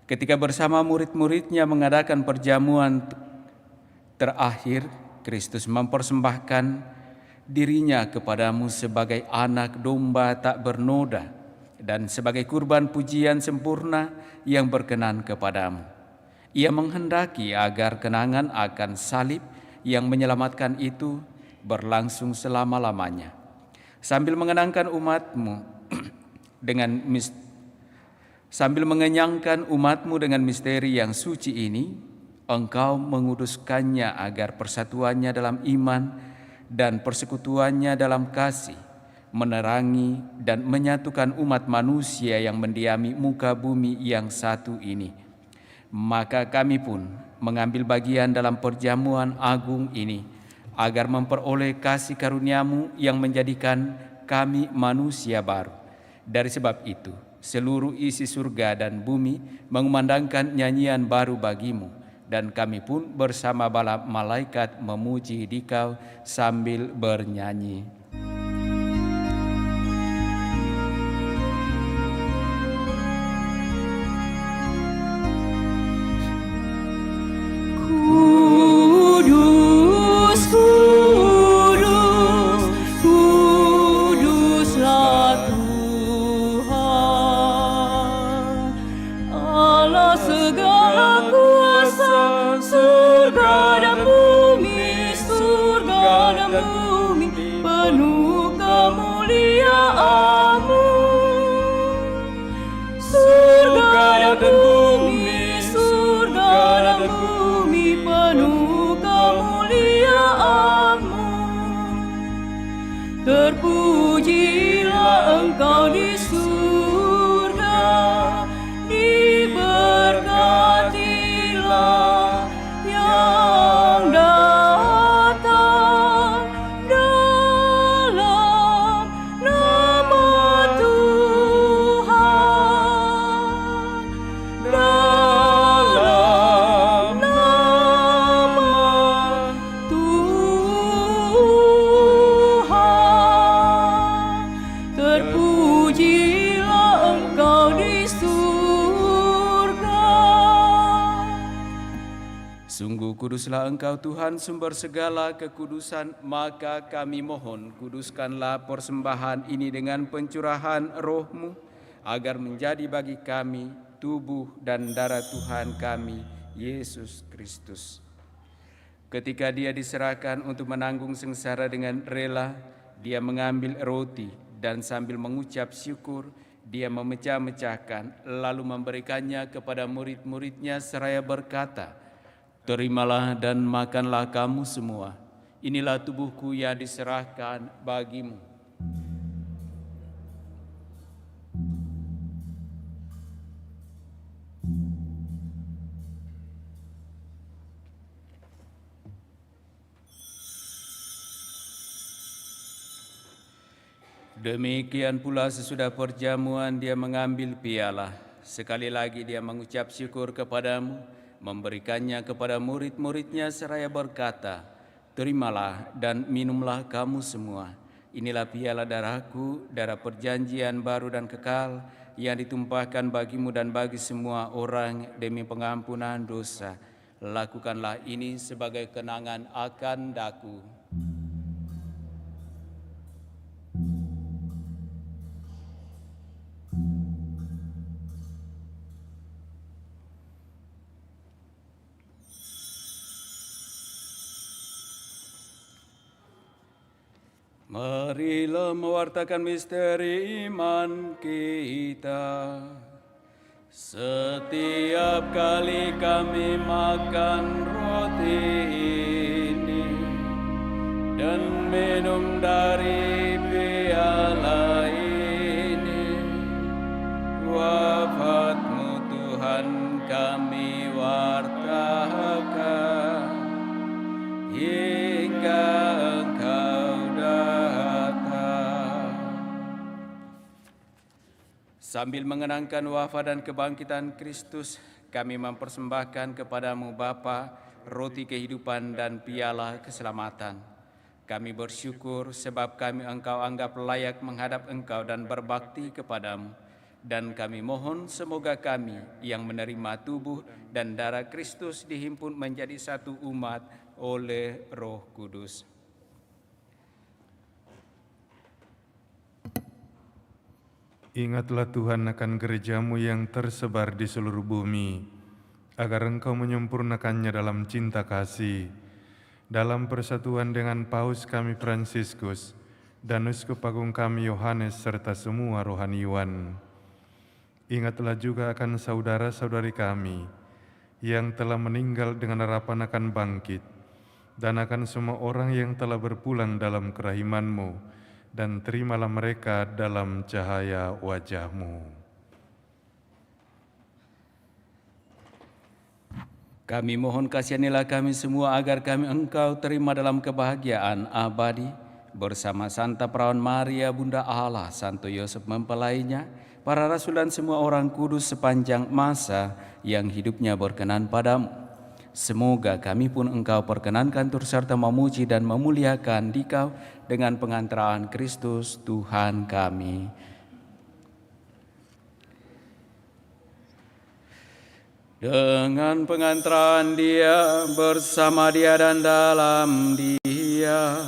Ketika bersama murid-muridnya mengadakan perjamuan terakhir, Kristus mempersembahkan dirinya kepadamu sebagai anak domba tak bernoda dan sebagai kurban pujian sempurna yang berkenan kepadamu. Ia menghendaki agar kenangan akan salib yang menyelamatkan itu berlangsung selama-lamanya. Sambil mengenangkan umatmu sambil mengenyangkan umatmu dengan misteri yang suci ini, Engkau menguduskannya agar persatuannya dalam iman dan persekutuannya dalam kasih menerangi dan menyatukan umat manusia yang mendiami muka bumi yang satu ini. Maka kami pun mengambil bagian dalam perjamuan agung ini, agar memperoleh kasih karuniamu yang menjadikan kami manusia baru. Dari sebab itu, seluruh isi surga dan bumi mengumandangkan nyanyian baru bagimu, dan kami pun bersama bala malaikat memuji Dikau sambil bernyanyi. Kudus, kudus, kuduslah Tuhan, Allah segala kuasa, surga dan bumi, penuh kemuliaan-Mu. Surga dan bumi, penuh kemuliaan-Mu. Terpujilah Engkau di surga, diberkatilah yang datang dalam nama Tuhan, dalam nama Tuhan. Terpujilah Engkau di surga. Sungguh kuduslah Engkau Tuhan, sumber segala kekudusan, maka kami mohon kuduskanlah persembahan ini dengan pencurahan Roh-Mu, agar menjadi bagi kami tubuh dan darah Tuhan kami, Yesus Kristus. Ketika Dia diserahkan untuk menanggung sengsara dengan rela, Dia mengambil roti dan sambil mengucap syukur, Dia memecah-mecahkan, lalu memberikannya kepada murid-muridnya seraya berkata, "Terimalah dan makanlah kamu semua. Inilah tubuhku yang diserahkan bagimu." Demikian pula sesudah perjamuan Dia mengambil piala. Sekali lagi Dia mengucap syukur kepadamu, memberikannya kepada murid-muridnya seraya berkata, "Terimalah dan minumlah kamu semua. Inilah piala darahku, darah perjanjian baru dan kekal, yang ditumpahkan bagimu dan bagi semua orang demi pengampunan dosa. Lakukanlah ini sebagai kenangan akan daku." Marilah mewartakan misteri iman kita. Setiap kali kami makan roti ini dan minum dari piala ini, wafat-Mu Tuhan kami wartakan hingga Engkau datang. Sambil mengenangkan wafat dan kebangkitan Kristus, kami mempersembahkan kepadamu Bapa, roti kehidupan dan piala keselamatan. Kami bersyukur sebab kami Engkau anggap layak menghadap Engkau dan berbakti kepadamu. Dan kami mohon semoga kami yang menerima tubuh dan darah Kristus dihimpun menjadi satu umat oleh Roh Kudus. Ingatlah Tuhan akan gereja-Mu yang tersebar di seluruh bumi, agar Engkau menyempurnakannya dalam cinta kasih, dalam persatuan dengan Paus kami Fransiskus dan Uskup Agung kami Yohanes serta semua rohaniwan. Ingatlah juga akan saudara-saudari kami yang telah meninggal dengan harapan akan bangkit, dan akan semua orang yang telah berpulang dalam kerahiman-Mu, dan terimalah mereka dalam cahaya wajah-Mu. Kami mohon kasihanilah kami semua agar kami Engkau terima dalam kebahagiaan abadi bersama Santa Perawan Maria Bunda Allah, Santo Yosef mempelainya, para rasul dan semua orang kudus sepanjang masa yang hidupnya berkenan padamu. Semoga kami pun Engkau perkenankan turut serta memuji dan memuliakan Dikau dengan pengantaraan Kristus Tuhan kami. Dengan pengantaraan Dia, bersama Dia dan dalam Dia,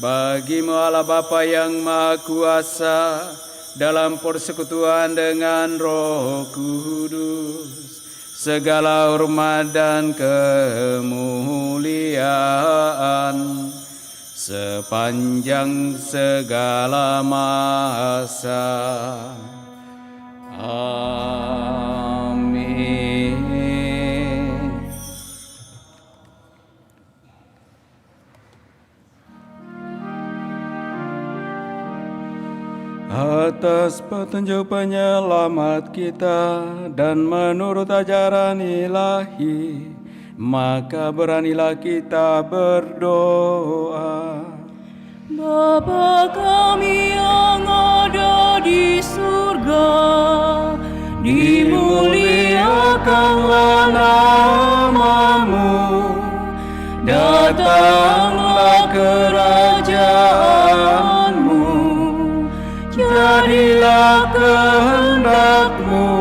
bagi-Mu Allah Bapa yang Maha Kuasa, dalam persekutuan dengan Roh Kudus, segala hormat dan kemuliaan sepanjang segala masa. Amin. Atas petunjuk penyelamat kita dan menurut ajaran ilahi, maka beranilah kita berdoa. Bapa kami yang ada di surga, dimuliakanlah nama-Mu, datanglah kerajaan-Mu, jadilah kehendak-Mu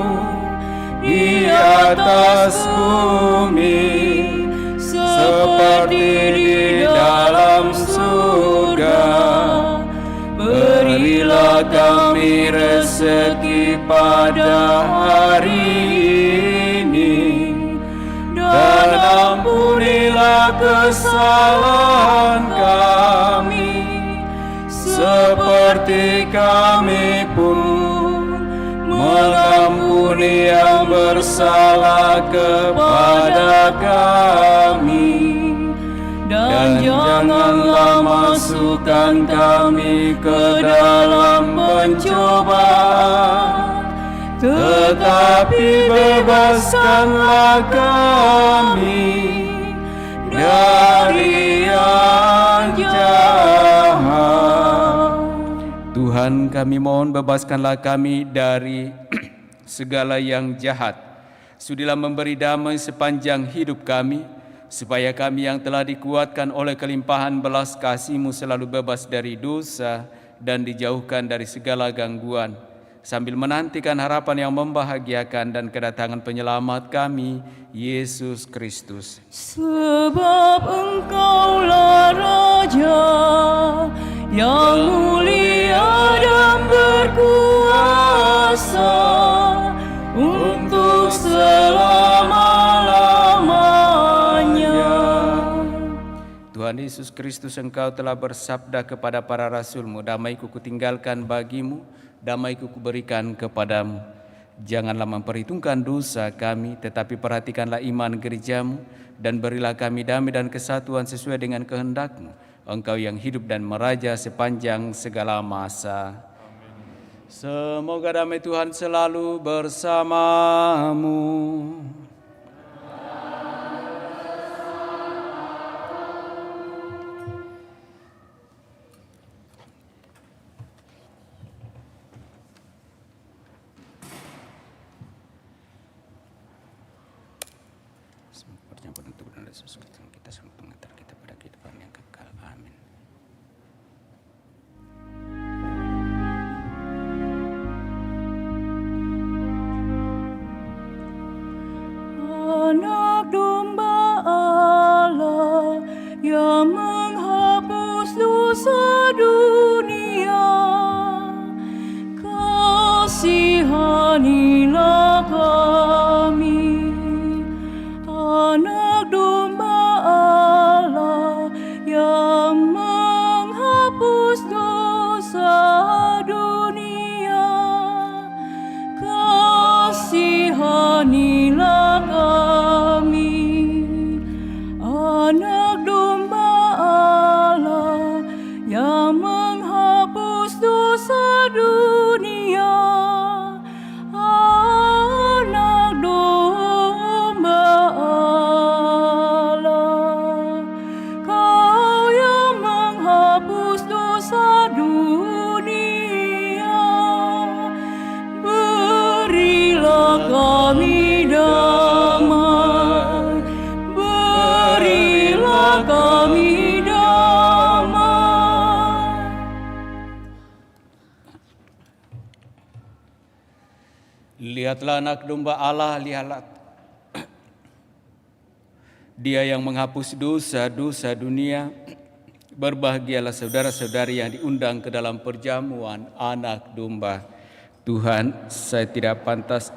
di atas bumi seperti di dalam surga. Berilah kami rezeki pada hari ini, dan ampunilah kesalahan kami, seperti kami pun mengampuni yang bersalah kepada kami. Dan janganlah masukkan kami ke dalam pencobaan, tetapi bebaskanlah kami dari yang jahat. Tuhan, kami mohon bebaskanlah kami dari segala yang jahat. Sudilah memberi damai sepanjang hidup kami, supaya kami yang telah dikuatkan oleh kelimpahan belas kasih-Mu selalu bebas dari dosa dan dijauhkan dari segala gangguan, sambil menantikan harapan yang membahagiakan dan kedatangan penyelamat kami, Yesus Kristus. Sebab Engkaulah Raja yang mulia dan berkuasa untuk selama-lamanya. Tuhan Yesus Kristus, Engkau telah bersabda kepada para rasul-Mu, damai-Ku kutinggalkan bagimu, damai-Ku kuberikan kepadamu. Janganlah memperhitungkan dosa kami, tetapi perhatikanlah iman gereja-Mu, dan berilah kami damai dan kesatuan sesuai dengan kehendak-Mu. Engkau yang hidup dan meraja sepanjang segala masa. Semoga damai Tuhan selalu bersamamu. Kita selalu mengantar kita pada kehidupan yang kekal. Amin. Anak domba Allah yang menghapus dosa dunia, kasihanilah kami. Anak domba Allah yang menghapus dosa dunia, kasihanilah kami. Anak domba Allah yang menghapus dosa dunia, anak domba Allah, Kau yang menghapus dosa dunia, berilah kami damai, berilah kami damai. Lihatlah anak domba Allah, lihatlah Dia yang menghapus dosa-dosa dunia. Berbahagialah saudara-saudari yang diundang ke dalam perjamuan anak domba. Tuhan, saya tidak pantas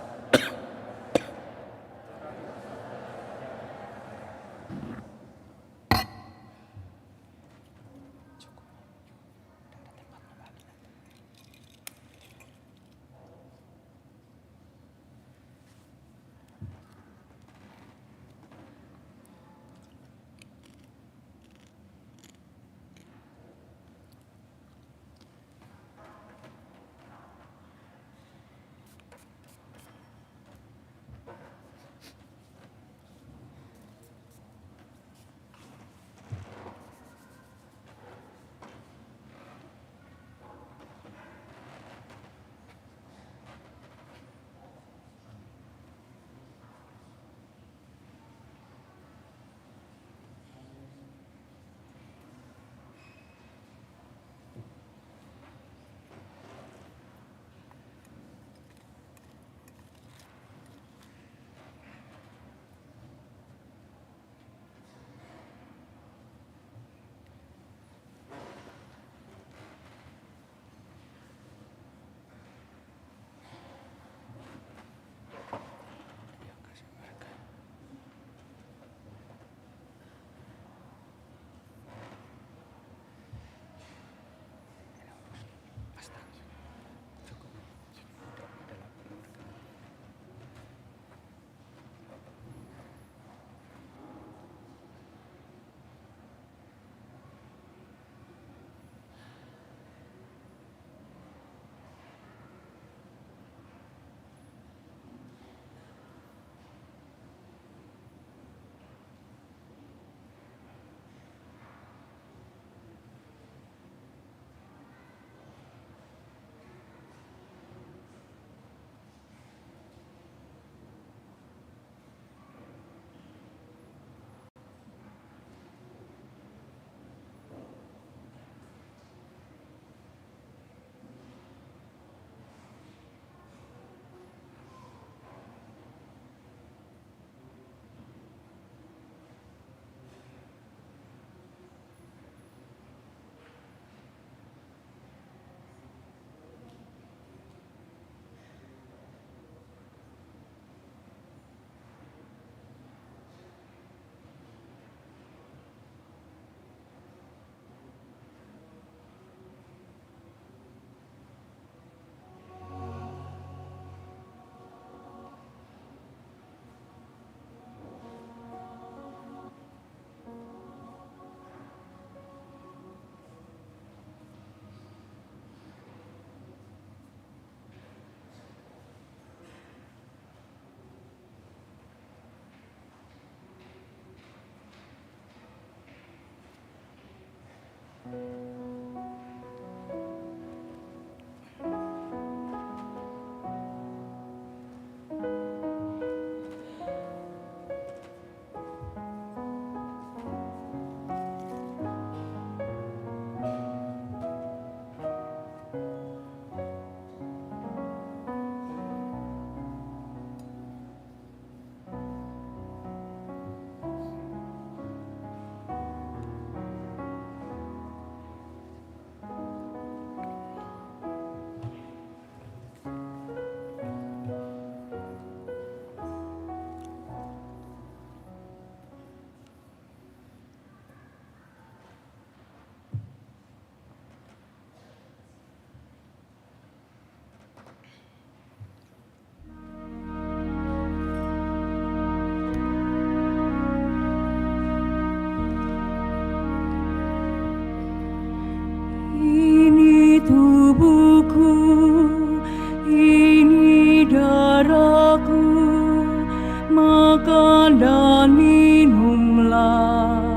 makan dan minumlah,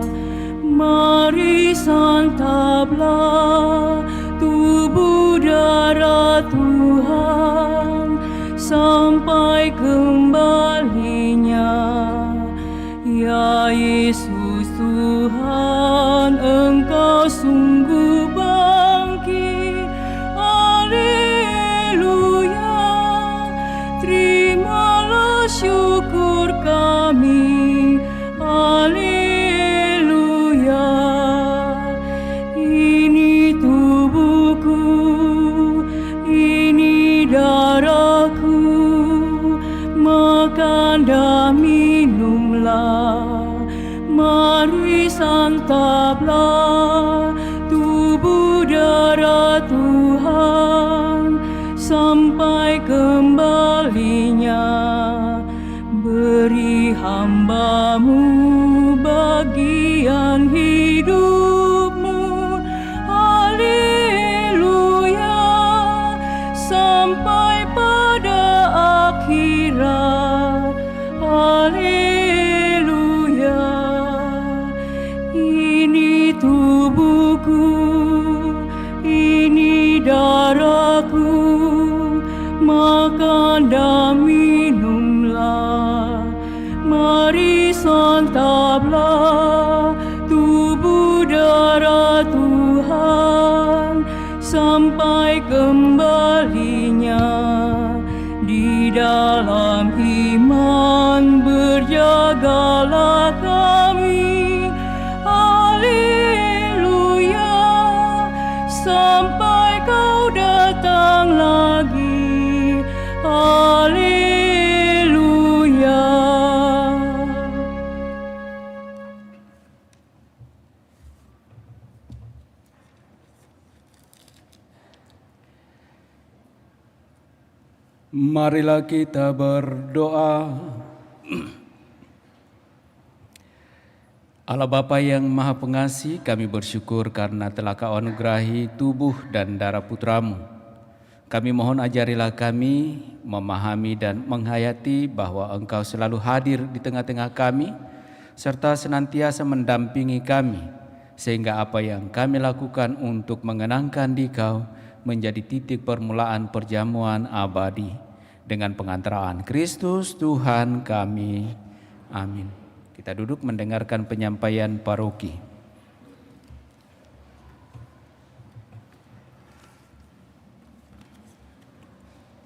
mari santaplah tubuh darah Tuhan sampai kembalinya. Ya Yesus Tuhan, Engkau sungguh bangkit. Haleluya, terimalah syukur kami. Haleluya, ini tubuhku, ini darahku, makan dan minumlah, mari santaplah tubuh darah Tuhan sampai kembalinya. Beri hamba-Mu bagian hidupmu, haleluya, sampai pada akhirat, haleluya. Ini tubuhku, ini darahku, makan dan minumlah, mari santaplah tubuh darah Tuhan sampai kembalinya. Di dalam iman berjagalah kami, haleluya, sampai Kau datang lagi, haleluya. Marilah kita berdoa. Allah Bapa yang Maha Pengasih, kami bersyukur karena telah Kau anugerahi tubuh dan darah Putra-Mu. Kami mohon ajarilah kami memahami dan menghayati bahwa Engkau selalu hadir di tengah-tengah kami, serta senantiasa mendampingi kami, sehingga apa yang kami lakukan untuk mengenangkan Dikau menjadi titik permulaan perjamuan abadi. Dengan pengantaraan Kristus Tuhan kami. Amin. Kita duduk mendengarkan penyampaian paroki.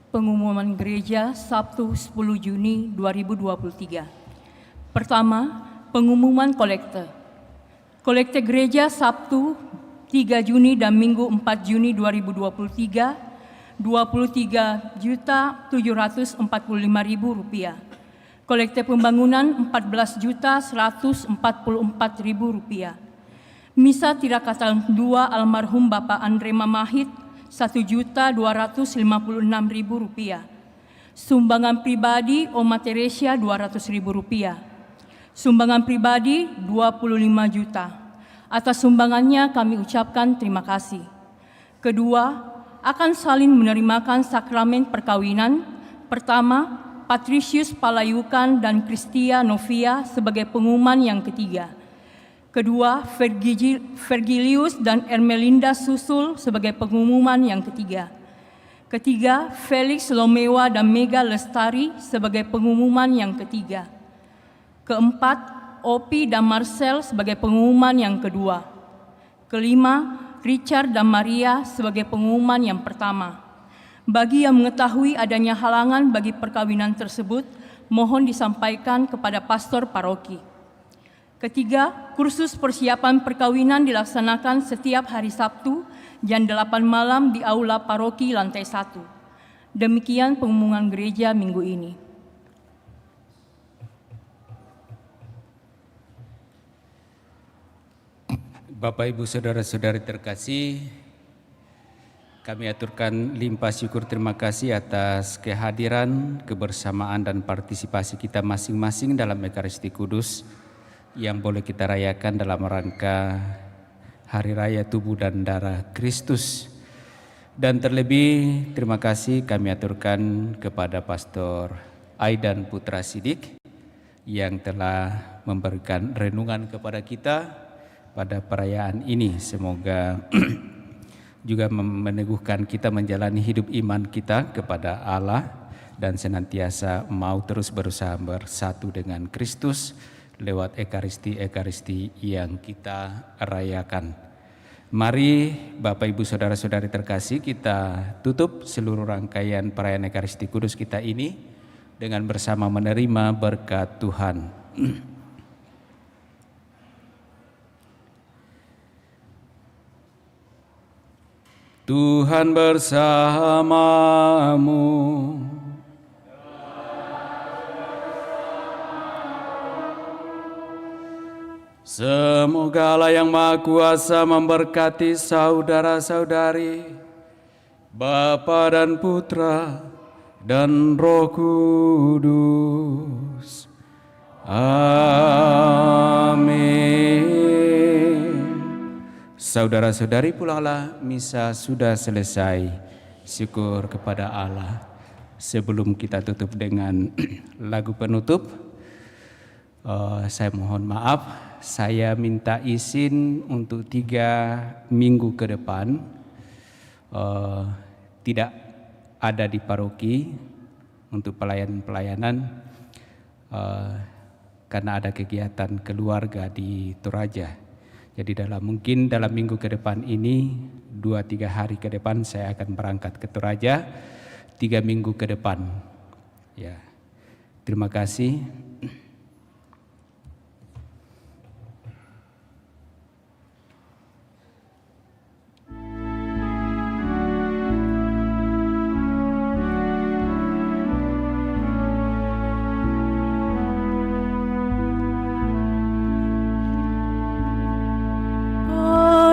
Pengumuman gereja Sabtu 10 Juni 2023. Pertama, pengumuman kolekte. Kolekte gereja Sabtu 3 Juni dan Minggu 4 Juni 2023, Rp23.745.000. Kolekte pembangunan Rp14.144.000. Misa Tirakatan 2 almarhum Bapak Andre Mamahit Rp1.256.000. Sumbangan pribadi Oma Teresia Rp200.000. Sumbangan pribadi 25 juta. Atas sumbangannya kami ucapkan terima kasih. Kedua, akan saling menerimakan sakramen perkawinan. Pertama, Patricius Palayukan dan Kristia Novia sebagai pengumuman yang ketiga. Kedua, Vergilius dan Ermelinda Susul sebagai pengumuman yang ketiga. Ketiga, Felix Lomewa dan Mega Lestari sebagai pengumuman yang ketiga. Keempat, Opi dan Marcel sebagai pengumuman yang kedua. Kelima, Richard dan Maria sebagai pengumuman yang pertama. Bagi yang mengetahui adanya halangan bagi perkawinan tersebut, mohon disampaikan kepada pastor paroki. Ketiga, kursus persiapan perkawinan dilaksanakan setiap hari Sabtu jam 8 malam di Aula Paroki lantai 1. Demikian pengumuman gereja minggu ini. Bapak, Ibu, Saudara-saudari terkasih, kami aturkan limpah syukur terima kasih atas kehadiran, kebersamaan, dan partisipasi kita masing-masing dalam Ekaristi Kudus yang boleh kita rayakan dalam rangka Hari Raya Tubuh dan Darah Kristus. Dan terlebih terima kasih kami aturkan kepada Pastor Aidan Putra Sidik yang telah memberikan renungan kepada kita pada perayaan ini. Semoga juga meneguhkan kita menjalani hidup iman kita kepada Allah dan senantiasa mau terus berusaha bersatu dengan Kristus lewat ekaristi yang kita rayakan. Mari Bapak Ibu Saudara-saudari terkasih, kita tutup seluruh rangkaian perayaan Ekaristi Kudus kita ini dengan bersama menerima berkat Tuhan. Tuhan bersamamu. Semoga Allah yang Maha Kuasa memberkati saudara-saudari, Bapa dan Putra dan Roh Kudus. Amin. Saudara-saudari, pulanglah, misa sudah selesai. Syukur kepada Allah. Sebelum kita tutup dengan lagu penutup, saya mohon maaf. Saya minta izin untuk 3 minggu ke depan tidak ada di paroki untuk pelayanan karena ada kegiatan keluarga di Toraja. Jadi mungkin dalam minggu ke depan ini 2-3 hari ke depan saya akan berangkat ke Toraja 3 minggu ke depan. Ya, terima kasih.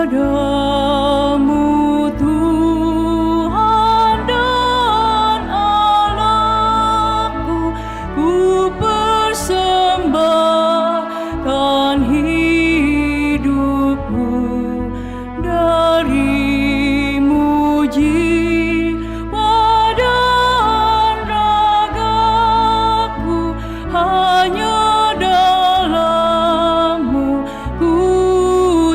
Padamu Tuhan dan Allahku, ku persembahkan hidupku. Darimu jiwa dan ragaku, hanya dalammu ku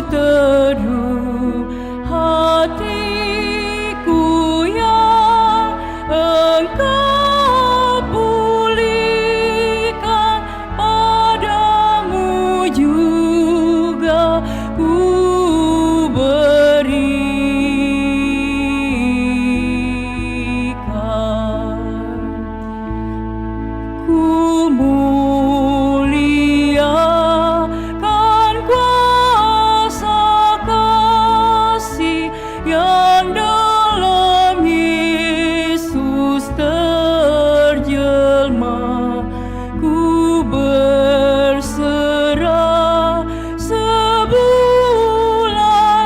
teduh. Hatiku yang Engkau pulihkan, padamu juga ku berikan. Ku muliakan kuasa kasih yang dalam Yesus terjelma. Ku berserah sebulat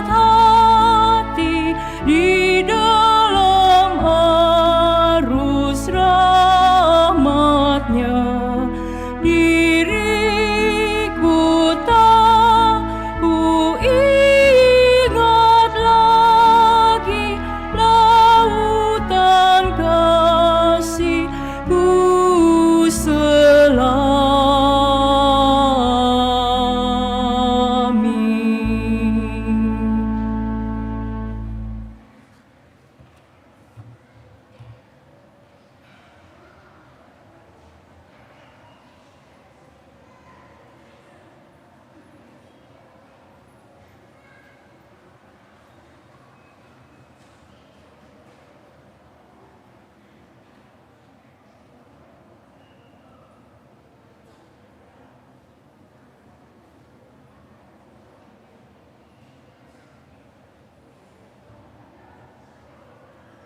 hati di dalam arus rahmat-Nya.